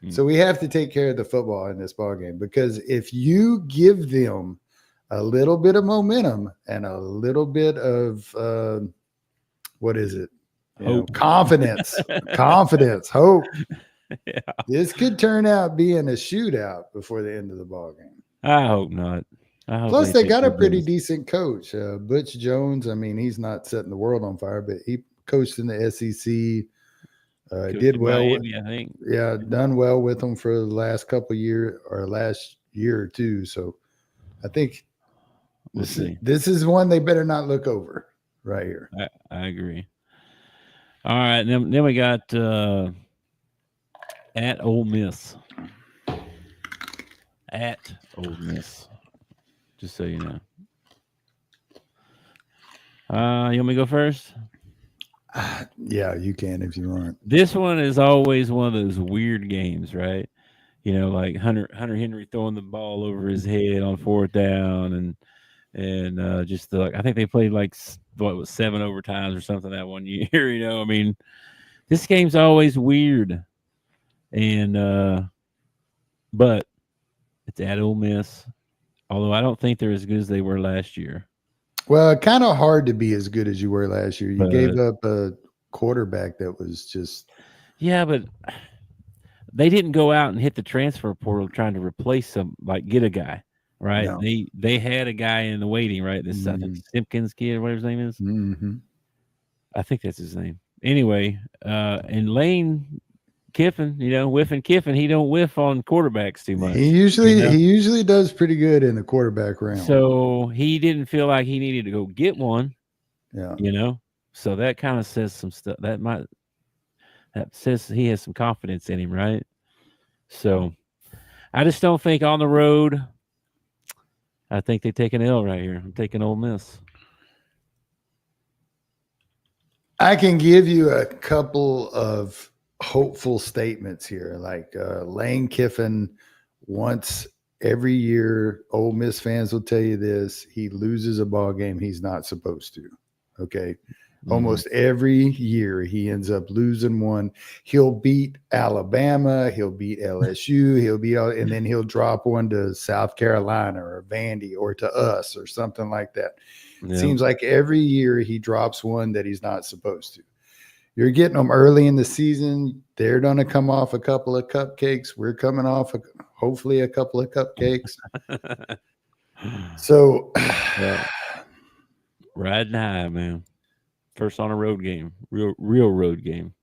So we have to take care of the football in this ball game, because if you give them a little bit of momentum and a little bit of confidence, hope. Yeah. This could turn out being a shootout before the end of the ball game. I hope not. Plus, they got a pretty decent coach, Butch Jones. I mean, he's not setting the world on fire, but he coached in the SEC. Did well. Miami, I think. Yeah, done well with them for the last couple of years, or last year or two. So I think this is one they better not look over right here. I agree. All right, then we got at Ole Miss. At Ole Miss. Just so you know. You want me to go first? Yeah, you can if you want. This one is always one of those weird games, right? Like Hunter Henry throwing the ball over his head on 4th down, and just I think they played 7 overtimes or something that one year. I mean, this game's always weird, and but it's at Ole Miss. Although I don't think they're as good as they were last year. Well, kind of hard to be as good as you were last year. You gave up a quarterback that was just. Yeah, but they didn't go out and hit the transfer portal trying to replace some, like get a guy, right? No. They had a guy in the waiting, right? This I think Simpkins kid, whatever his name is. Mm-hmm. I think that's his name. Anyway, and Lane Kiffin, whiffing Kiffin, he don't whiff on quarterbacks too much. He usually does pretty good in the quarterback round. So he didn't feel like he needed to go get one. Yeah. So that kind of says some stuff. That says he has some confidence in him, right? So I just don't think on the road. I think they take an L right here. I'm taking Ole Miss. I can give you a couple of hopeful statements here. Like Lane Kiffin, once every year, Ole Miss fans will tell you this: he loses a ball game he's not supposed to. Okay. Almost every year he ends up losing one. He'll beat Alabama, he'll beat LSU, and then he'll drop one to South Carolina or Vandy or to us or something like that. Yeah. It seems like every year he drops one that he's not supposed to. You're getting them early in the season. They're going to come off a couple of cupcakes. We're coming off hopefully a couple of cupcakes. So riding high, man. First on a road game, real road game.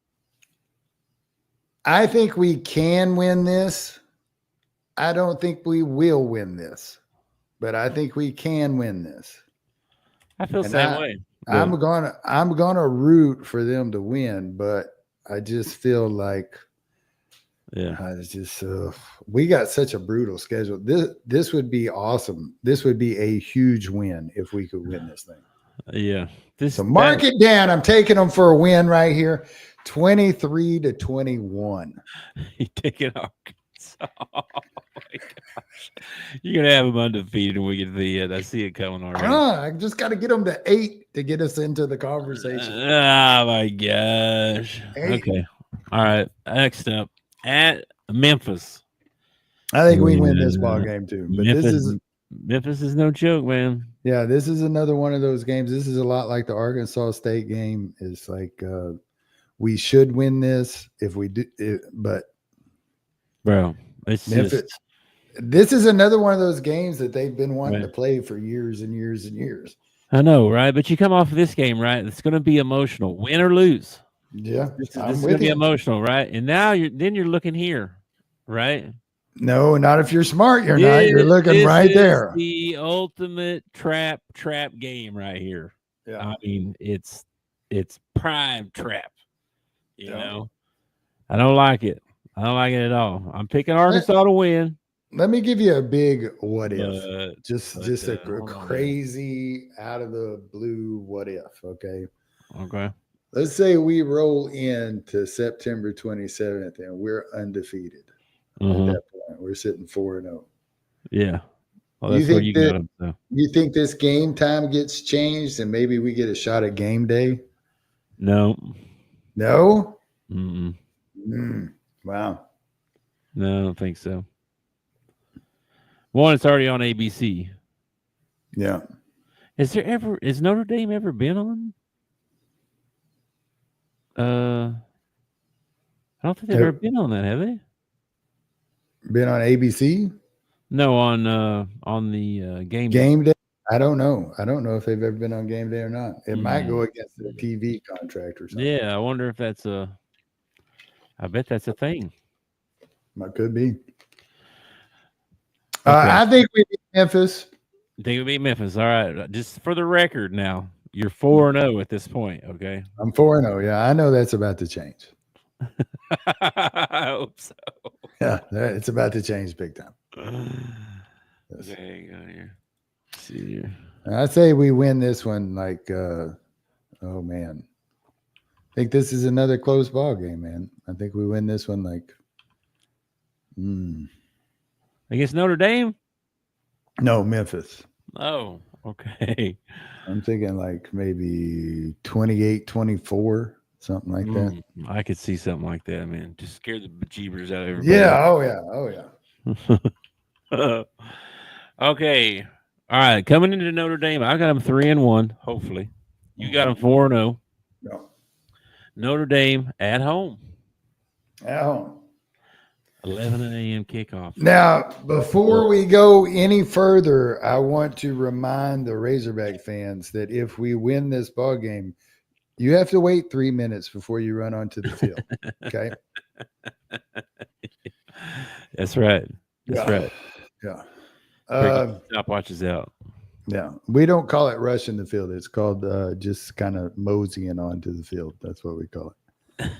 I think we can win this. I don't think we will win this, but I think we can win this. I feel the same way. I'm gonna root for them to win, but I just feel like, we got such a brutal schedule. This would be awesome. This would be a huge win if we could win this thing. Yeah. So mark it down. I'm taking them for a win right here, 23-21. You taking Arkansas? Oh my gosh! You're gonna have them undefeated when we get to the end. I see it coming already. I just got to get them to 8 to get us into the conversation. Oh my gosh! 8. Okay, all right. Next up at Memphis. I think we win this ball game too. But Memphis is no joke, man. Yeah, this is another one of those games. This is a lot like the Arkansas State game. It's like we should win this if we do, but bro, it's Memphis. This is another one of those games that they've been wanting to play for years and years and years. I know, right? But you come off of this game, right? It's going to be emotional, win or lose. Yeah, this is going to be emotional, right? And now you're looking here, right? No, not if you're smart. You're not. You're looking right there. The ultimate trap game right here. Yeah, I mean it's prime trap. You know, I don't like it. I don't like it at all. I'm picking Arkansas to win. Let me give you a big what if. Just a crazy out of the blue what if. Okay. Okay. Let's say we roll into September 27th and we're undefeated. At that point, we're sitting 4-0. Yeah. Well, that's where you got them. So. You think this game time gets changed and maybe we get a shot at game day? No. No? No, Wow. I don't think so. One, it's already on ABC. Yeah. Has Notre Dame ever been on? I don't think they've ever been on that, have they? Been on ABC? No, on the game day. I don't know. I don't know if they've ever been on game day or not. It might go against their TV contract or something. Yeah, I wonder if that's I bet that's a thing. It could be. Okay. I think we beat Memphis. You think we beat Memphis? All right. Just for the record, now you're 4-0 at this point. Okay. I'm 4-0. Yeah, I know that's about to change. I hope so. Yeah, it's about to change big time. Yes. Okay, go here. Let's see here. I say we win this one. Like, oh man, I think this is another close ball game, man. I think we win this one. Like, against Notre Dame? No, Memphis. Oh, okay. I'm thinking like maybe 28-24. Something like that. I could see something like that, man. Just scare the bejeebers out of everybody. Yeah. Oh, yeah. Okay. All right. Coming into Notre Dame, I got them 3-1, hopefully. You got them 4-0. No. Notre Dame at home. At home. 11 a.m. kickoff. Now, before we go any further, I want to remind the Razorback fans that if we win this ball game, you have to wait 3 minutes before you run onto the field. Okay. That's right. That's right. Yeah. Stopwatch is out. Yeah. We don't call it rushing the field. It's called just kind of moseying onto the field. That's what we call it.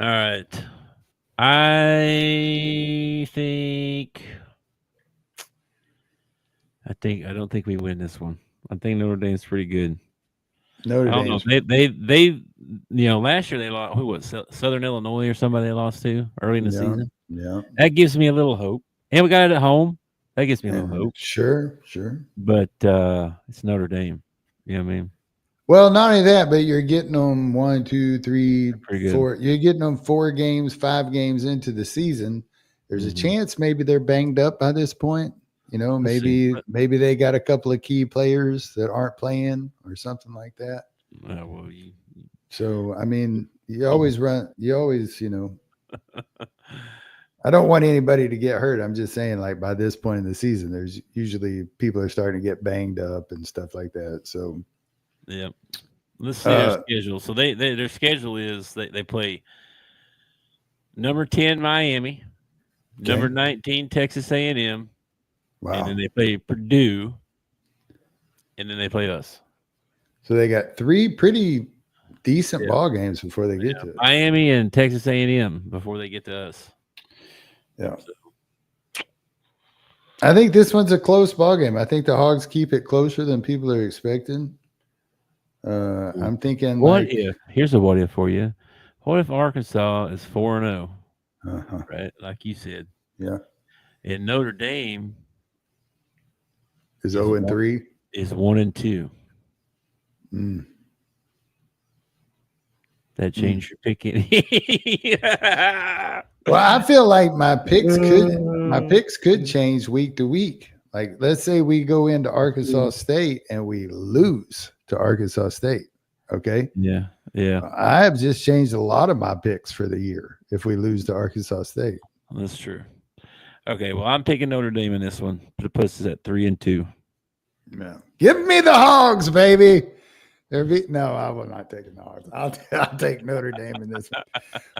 All right. I don't think we win this one. I think Notre Dame's pretty good. Notre I don't know. They last year they lost. Who was Southern Illinois or somebody they lost to early in the season? Yeah. That gives me a little hope. And we got it at home. That gives me a little hope. Sure. But it's Notre Dame. You know what I mean? Well, not only that, but you're getting them 1, 2, 3, Pretty good. 4. You're getting them 4 games, 5 games into the season. There's a chance maybe they're banged up by this point. You know, maybe they got a couple of key players that aren't playing or something like that. So I mean, you always, you know. I don't want anybody to get hurt. I'm just saying, like, by this point in the season, there's usually people are starting to get banged up and stuff like that. So. Yeah, let's see their schedule. So their schedule is they play number 10 Miami, number 19 Texas A&M, and then they play Purdue, and then they play us. So they got 3 pretty decent ball games before they get to it. Miami and Texas A&M before they get to us. Yeah. I think this one's a close ball game. I think the Hogs keep it closer than people are expecting. I'm thinking, here's a what if for you. What if Arkansas is 4-0, right? Like you said. Yeah. And Notre Dame is 0-3. Is 1-2. That changed your picking. Well, I feel like my picks could change week to week. Like, let's say we go into Arkansas State and we lose to Arkansas State. Okay. Yeah. I have just changed a lot of my picks for the year if we lose to Arkansas State. That's true. Okay. Well, I'm picking Notre Dame in this one. It puts us at 3-2. Yeah. Give me the Hogs, baby. No, I will not take the Hogs. I'll take Notre Dame in this one.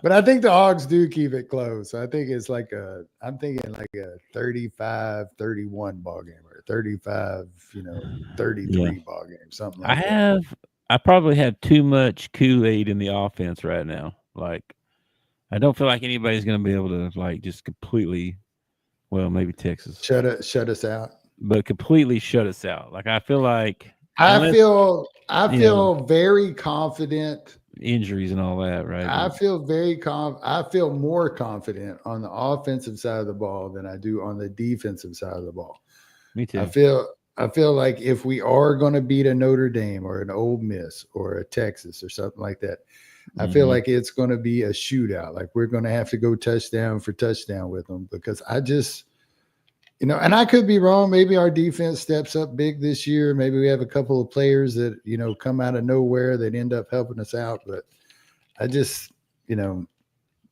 But I think the Hogs do keep it close. I think it's I'm thinking like a 35-31 ball game or 35-33 ball game, something like that. I probably have too much Kool-Aid in the offense right now. Like, I don't feel like anybody's going to be able to like just completely, well, maybe Texas shut us out, but completely shut us out. Like, I feel like I feel very confident. Injuries and all that, right? I feel more confident on the offensive side of the ball than I do on the defensive side of the ball. Me too. I feel like if we are going to beat a Notre Dame or an Ole Miss or a Texas or something like that, I feel like it's going to be a shootout. Like, we're going to have to go touchdown for touchdown with them, because I just, and I could be wrong. Maybe our defense steps up big this year. Maybe we have a couple of players that, come out of nowhere that end up helping us out. But I just, and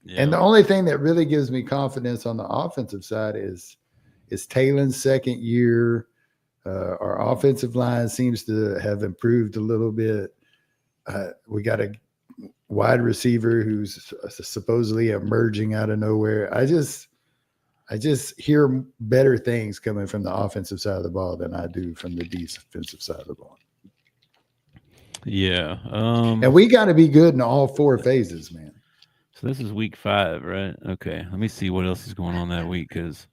the only thing that really gives me confidence on the offensive side is Taylor's second year. Our offensive line seems to have improved a little bit. We got a wide receiver who's supposedly emerging out of nowhere. I just hear better things coming from the offensive side of the ball than I do from the defensive side of the ball. Yeah. And we got to be good in all 4 phases, man. So this is week 5, right? Okay. Let me see what else is going on that week, because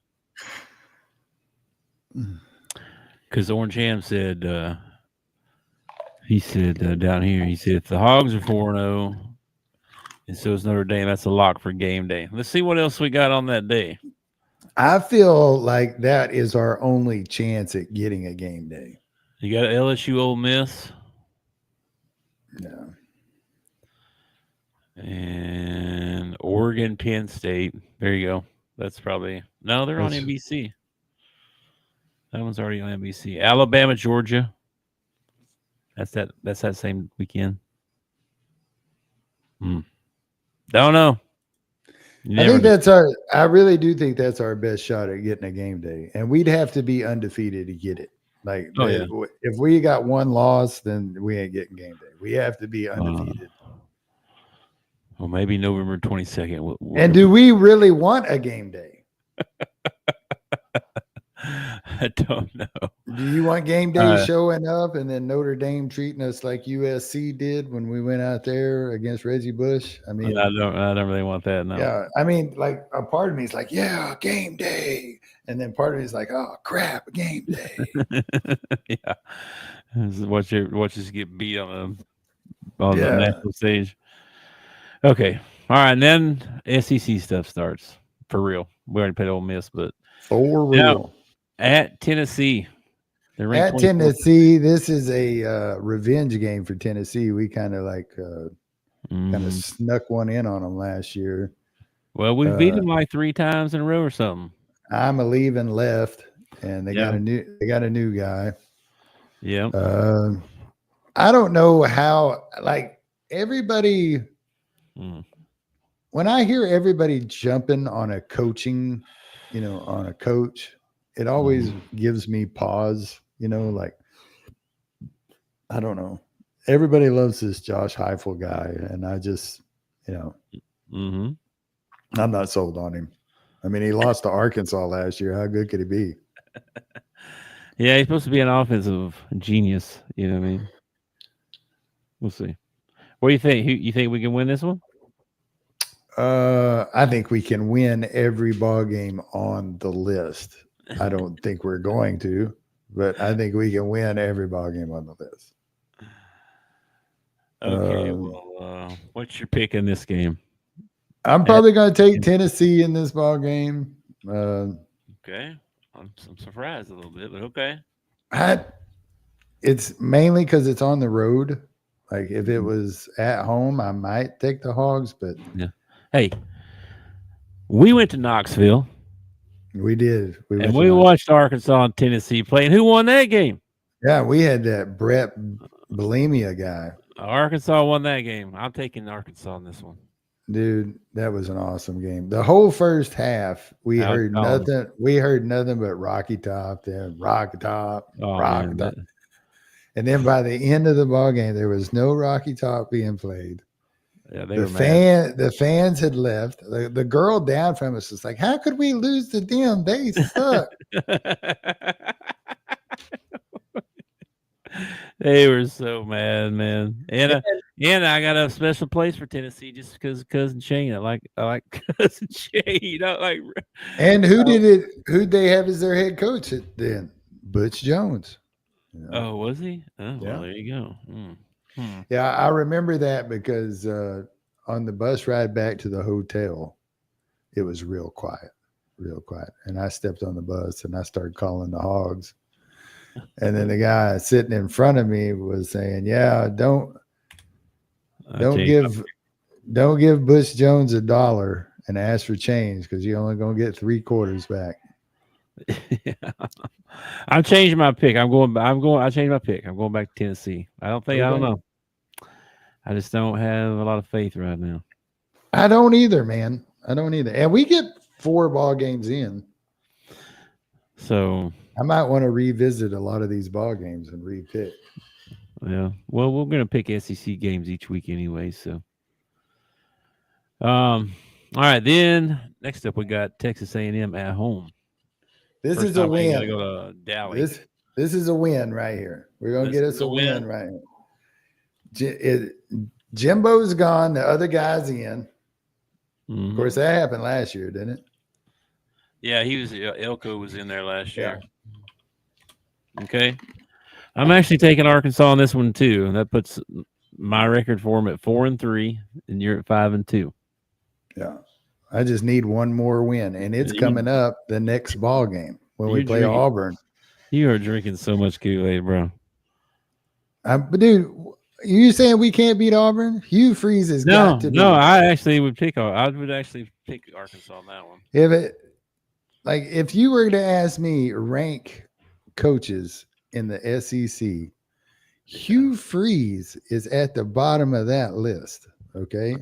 Orange Ham said, down here, he said, if the Hogs are 4-0 and so is Notre Dame, that's a lock for game day. Let's see what else we got on that day. I feel like that is our only chance at getting a game day. You got LSU Ole Miss. No. And Oregon Penn State. There you go. That's probably – no, they're on NBC. That one's already on NBC. Alabama, Georgia. That's that same weekend. Don't know. I really do think that's our best shot at getting a game day. And we'd have to be undefeated to get it. Like, if we got one loss, then we ain't getting game day. We have to be undefeated. Well, maybe November 22nd. And do we really want a game day? I don't know. Do you want game day showing up and then Notre Dame treating us like USC did when we went out there against Reggie Bush? I mean, I don't really want that. No. Yeah, I mean, like a part of me is like, yeah, game day, and then part of me is like, oh crap, game day. Yeah, watch us get beat on the national stage. Okay, all right, and then SEC stuff starts for real. We already played Ole Miss, but for real at Tennessee. At Tennessee, this is a revenge game for Tennessee. We kind of snuck one in on them last year. Well, we beat them like 3 times in a row or something. I'm a leaving left, and they got a new guy. Yeah. I don't know how, like, everybody. When I hear everybody jumping on a coaching, on a coach, it always gives me pause. Like, I don't know. Everybody loves this Josh Heupel guy, and I just, I'm not sold on him. I mean, he lost to Arkansas last year. How good could he be? Yeah, he's supposed to be an offensive genius. You know what I mean? We'll see. What do you think? You think we can win this one? I think we can win every ball game on the list. I don't think we're going to, but I think we can win every ball game on the list. Okay. What's your pick in this game? I'm probably going to take Tennessee in this ball game. Okay. I'm surprised a little bit, but okay. It's mainly because it's on the road. Like, if it was at home, I might take the Hogs, but yeah. Hey, we went to Knoxville. We did. We watched Arkansas and Tennessee play. And who won that game? Yeah, we had that Brett Bulimia guy. Arkansas won that game. I'm taking Arkansas in this one. Dude, that was an awesome game. The whole first half, we heard nothing. We heard nothing but Rocky Top, then Rocky Top, Rocky Top. And then by the end of the ball game, there was no Rocky Top being played. Yeah, the fans had left. The girl down from us was like, "How could we lose to them? They suck." They were so mad, man. And I got a special place for Tennessee just because of Cousin Shane. I like Cousin Shane. And who'd they have as their head coach then? Butch Jones. Oh, was he? Oh, yeah. Well, there you go. Yeah, I remember that because on the bus ride back to the hotel, it was real quiet. And I stepped on the bus and I started calling the Hogs. And then the guy sitting in front of me was saying, "Yeah, don't give Butch Jones $1 and ask for change because you're only gonna get 3/4 back." Yeah. I'm changing my pick. I changed my pick. I'm going back to Tennessee. I don't know. I just don't have a lot of faith right now. I don't either, man. I don't either. And we get 4 ball games in. So I might want to revisit a lot of these ball games and repick. Yeah. Well, we're going to pick SEC games each week anyway. So, all right. Then next up, we got Texas A&M at home. This is a win. Gotta go to Dallas. This is a win right here. We're going to get us a win right here. Jimbo's gone. The other guy's in. Of course, that happened last year, didn't it? Yeah, he was. Elko was in there last year. Okay, I'm actually taking Arkansas on this one too, and that puts my record for him at 4-3, and you're at 5-2. Yeah, I just need one more win, and it's coming up the next ball game when we play Auburn. You are drinking so much Kool-Aid, bro. But dude, you saying we can't beat Auburn? Hugh Freeze has got to. No, I would actually pick Arkansas on that one. If you were to ask me rank coaches in the SEC, Hugh Freeze is at the bottom of that list. Okay.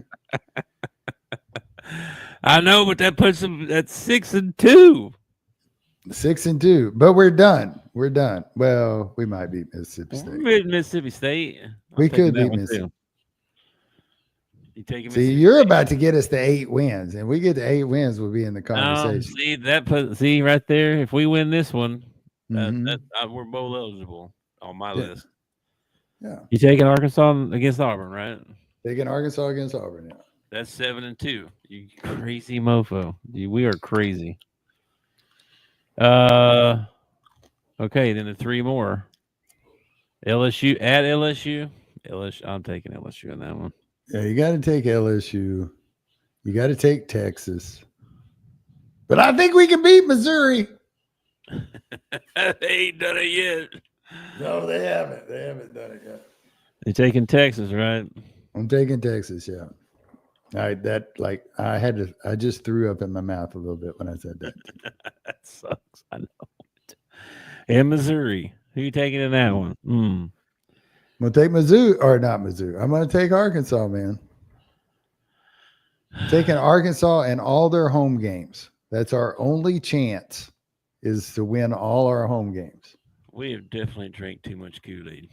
I know, but that puts them at 6-2. 6-2, but we're done. We're done. Well, we might beat Mississippi State. We're Mississippi State. We could beat Mississippi. You taking See, you're about to get us to 8 wins, and we get to 8 wins, we'll be in the conversation. See right there. If we win this one, we're bowl eligible on my list. Yeah. You taking Arkansas against Auburn, right? Taking Arkansas against Auburn. Yeah. That's 7-2. You crazy mofo. We are crazy. Okay, then the 3 more. LSU at LSU. I'm taking LSU in that one. Yeah, you got to take LSU. You got to take Texas. But I think we can beat Missouri. They ain't done it yet. No, they haven't. They haven't done it yet. You're taking Texas, right? I'm taking Texas, yeah. I just threw up in my mouth a little bit when I said that. That sucks. I know. And Missouri. Who you taking in that one? I'm going to take Mizzou, or not Mizzou. I'm going to take Arkansas, man. Taking Arkansas and all their home games. That's our only chance is to win all our home games. We have definitely drank too much Kool-Aid.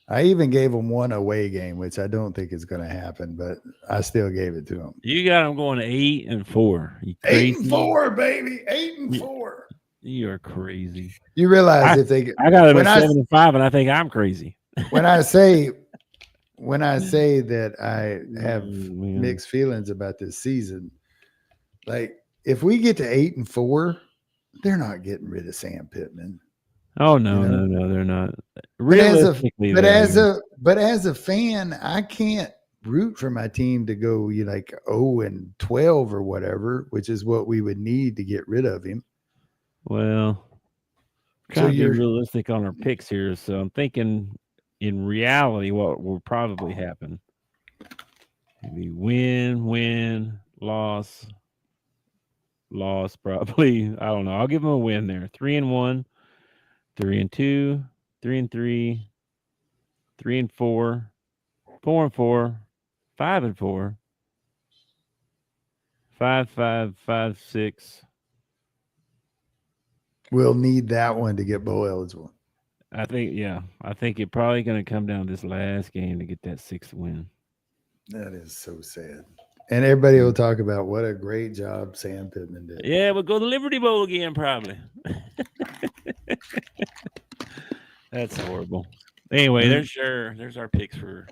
I even gave them one away game, which I don't think is going to happen, but I still gave it to them. You got them going 8-4. 8-4, baby. 8-4. You are crazy. You realize I got them at 7-5, and I think I'm crazy. When I say that I have mixed feelings about this season, like if we get to 8-4, they're not getting rid of Sam Pittman. Oh no, no, they're not. But as a fan, I can't root for my team to go 0-12 or whatever, which is what we would need to get rid of him. Well, trying to be realistic on our picks here, so I'm thinking in reality what will probably happen. Maybe win, loss, probably. I don't know. I'll give them a win there. 3-1. 3-2, 3-3, 3-4, 4-4, 5-4, 5-5, 5-6. We'll need that one to get bowl eligible. I think it's probably going to come down to this last game to get that 6th win. That is so sad. And everybody will talk about what a great job Sam Pittman did. Yeah, we'll go to Liberty Bowl again, probably. That's horrible. Anyway, there's our picks for.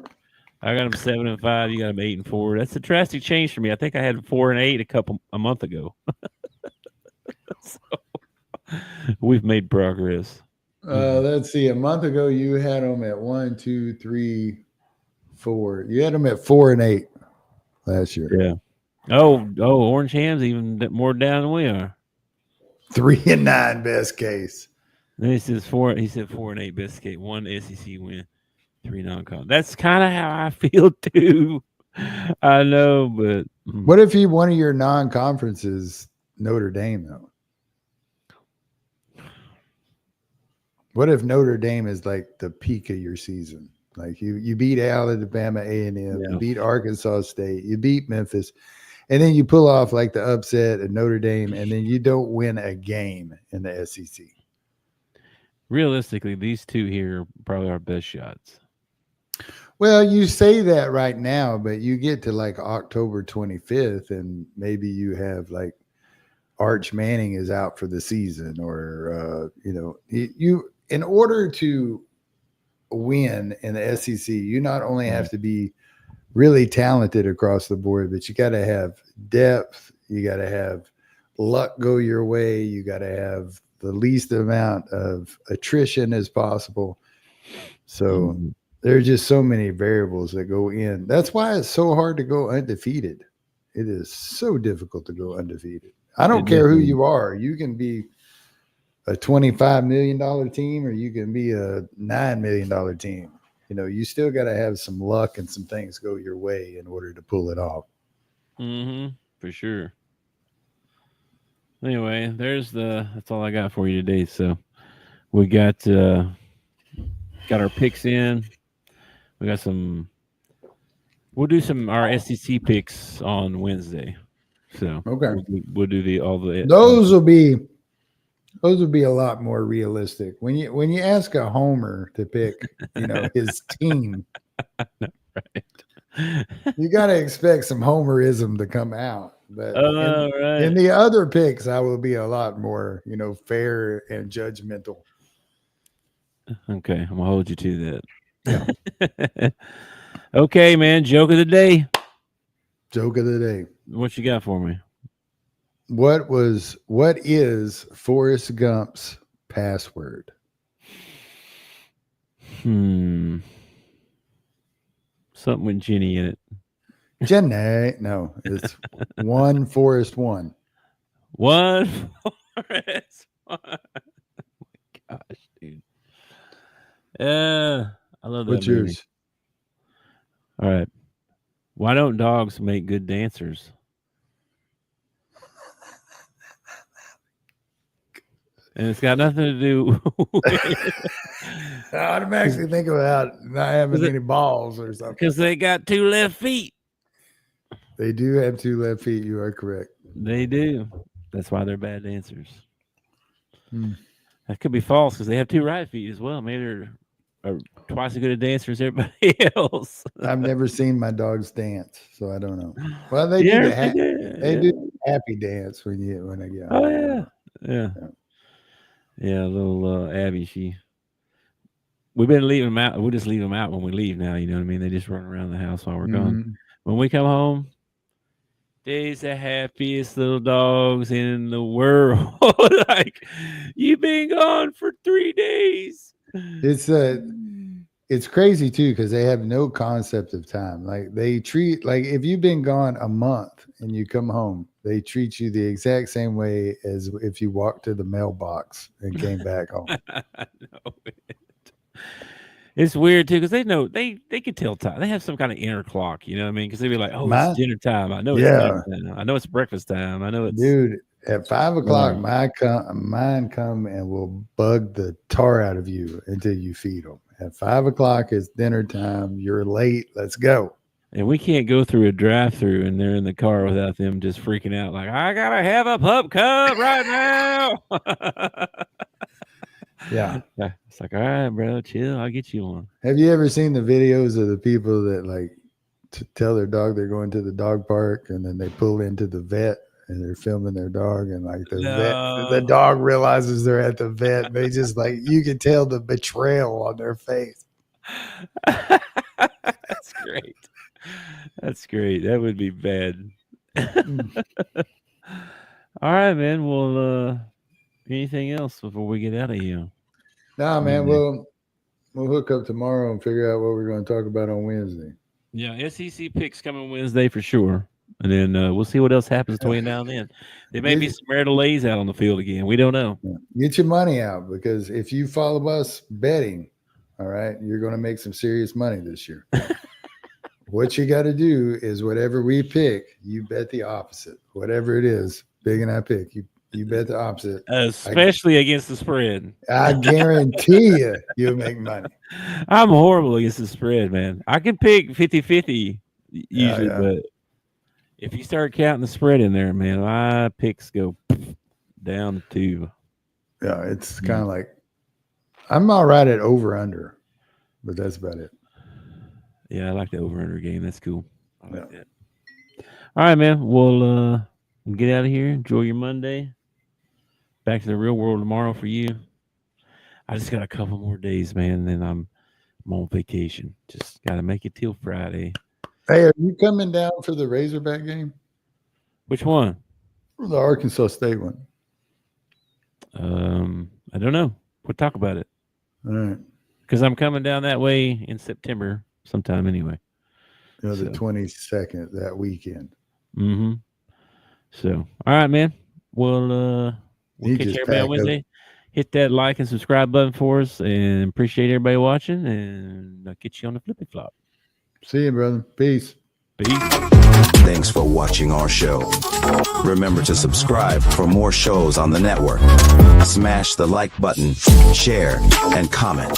I got them 7-5. You got them 8-4. That's a drastic change for me. I think I had 4-8 a month ago. So we've made progress. Let's see. A month ago, you had them at 1, 2, 3, 4. You had them at 4-8 last year. Yeah. Oh, Orange Ham's even more down than we are. 3-9 best case. Then he says 4. He said 4-8 best case. 1 SEC win, 3 non-con. That's kind of how I feel too. I know, but what if one of your non-conferences Notre Dame though? What if Notre Dame is like the peak of your season? Like you beat Alabama A&M, you beat Arkansas State, you beat Memphis, and then you pull off like the upset at Notre Dame, and then you don't win a game in the SEC. Realistically, these two here are probably our best shots. Well, you say that right now, but you get to like October 25th, and maybe you have like Arch Manning is out for the season, or you in order to win in the SEC, you not only have to be really talented across the board, but you got to have depth. You got to have luck go your way. You got to have the least amount of attrition as possible. So there are just so many variables that go in. That's why it's so hard to go undefeated. It is so difficult to go undefeated. I don't care who you are. You can be a $25 million team, or you can be a $9 million team. You still got to have some luck and some things go your way in order to pull it off. For sure. Anyway, that's all I got for you today. So we got our picks in. We got some We'll do our SEC picks on Wednesday. So Okay. we'll do all the Those will be a lot more realistic. When you ask a homer to pick, his team, right. you got to expect some homerism to come out. But Right. in the other picks, I will be a lot more, fair and judgmental. Okay, I'm gonna hold you to that. Yeah. Okay, man. Joke of the day. Joke of the day. What you got for me? What is Forrest Gump's password? Something with Jenny in it. Jenny. No, it's one Forrest one. One Forrest one. Oh my gosh, dude. I love that. What's yours? All right. Why don't dogs make good dancers? And it's got nothing to do with I automatically think about not having any balls or something. Because they got 2 left feet. They do have 2 left feet. You are correct. They do. That's why they're bad dancers. That could be false because they have 2 right feet as well. Maybe they're twice as good a dancer as everybody else. I've never seen my dogs dance, so I don't know. Well, they do the happy dance when they get home. Oh yeah. Yeah, little Abby, we've been leaving them out. We'll just leave them out when we leave now, you know what I mean? They just run around the house while we're gone. When we come home, they's the happiest little dogs in the world. Like, you've been gone for 3 days. It's crazy too because they have no concept of time. Like they treat if you've been gone a month and you come home, they treat you the exact same way as if you walked to the mailbox and came back home. I know it. It's weird too because they know they can tell time. They have some kind of inner clock, you know what I mean? Because they'd be like, "Oh, it's dinner time. I know it's dinner time. I know it's breakfast time. I know it's." Dude, at 5 o'clock, mine come and will bug the tar out of you until you feed them. At 5 o'clock, it's dinner time. You're late. Let's go. And we can't go through a drive-through and they're in the car without them just freaking out like, I gotta have a pup cup right now. Yeah. It's like, all right, bro, chill. I'll get you one. Have you ever seen the videos of the people that tell their dog they're going to the dog park and then they pull into the vet and they're filming their dog and the dog realizes they're at the vet. They just you can tell the betrayal on their face. That's great. That's great. That would be bad. All right, man. Well, anything else before we get out of here? Nah, man. We'll hook up tomorrow and figure out what we're going to talk about on Wednesday. Yeah, SEC picks coming Wednesday for sure. And then we'll see what else happens between now and then. There may be some marital lays out on the field again. We don't know. Get your money out because if you follow us betting, all right, you're going to make some serious money this year. What you got to do is whatever we pick, you bet the opposite. Whatever it is, Big and I pick, you bet the opposite. Especially against the spread. I guarantee you'll make money. I'm horrible against the spread, man. I can pick 50-50 usually, but if you start counting the spread in there, man, my picks go down to 2. Yeah, it's kind of like I'm all right at over-under, but that's about it. Yeah, I like the over-under game. That's cool. I like that. All right, man. We'll get out of here. Enjoy your Monday. Back to the real world tomorrow for you. I just got a couple more days, man, and then I'm on vacation. Just got to make it till Friday. Hey, are you coming down for the Razorback game? Which one? The Arkansas State one. I don't know. We'll talk about it. All right. Because I'm coming down that way in September sometime anyway. The 22nd, that weekend. Mm-hmm. So, all right, man. We'll catch everybody on Wednesday. Hit that like and subscribe button for us, and appreciate everybody watching, and I'll get you on the flippy flop. See you, brother. Peace. Thanks for watching our show. Remember to subscribe for more shows on the network. Smash the like button, share, and comment.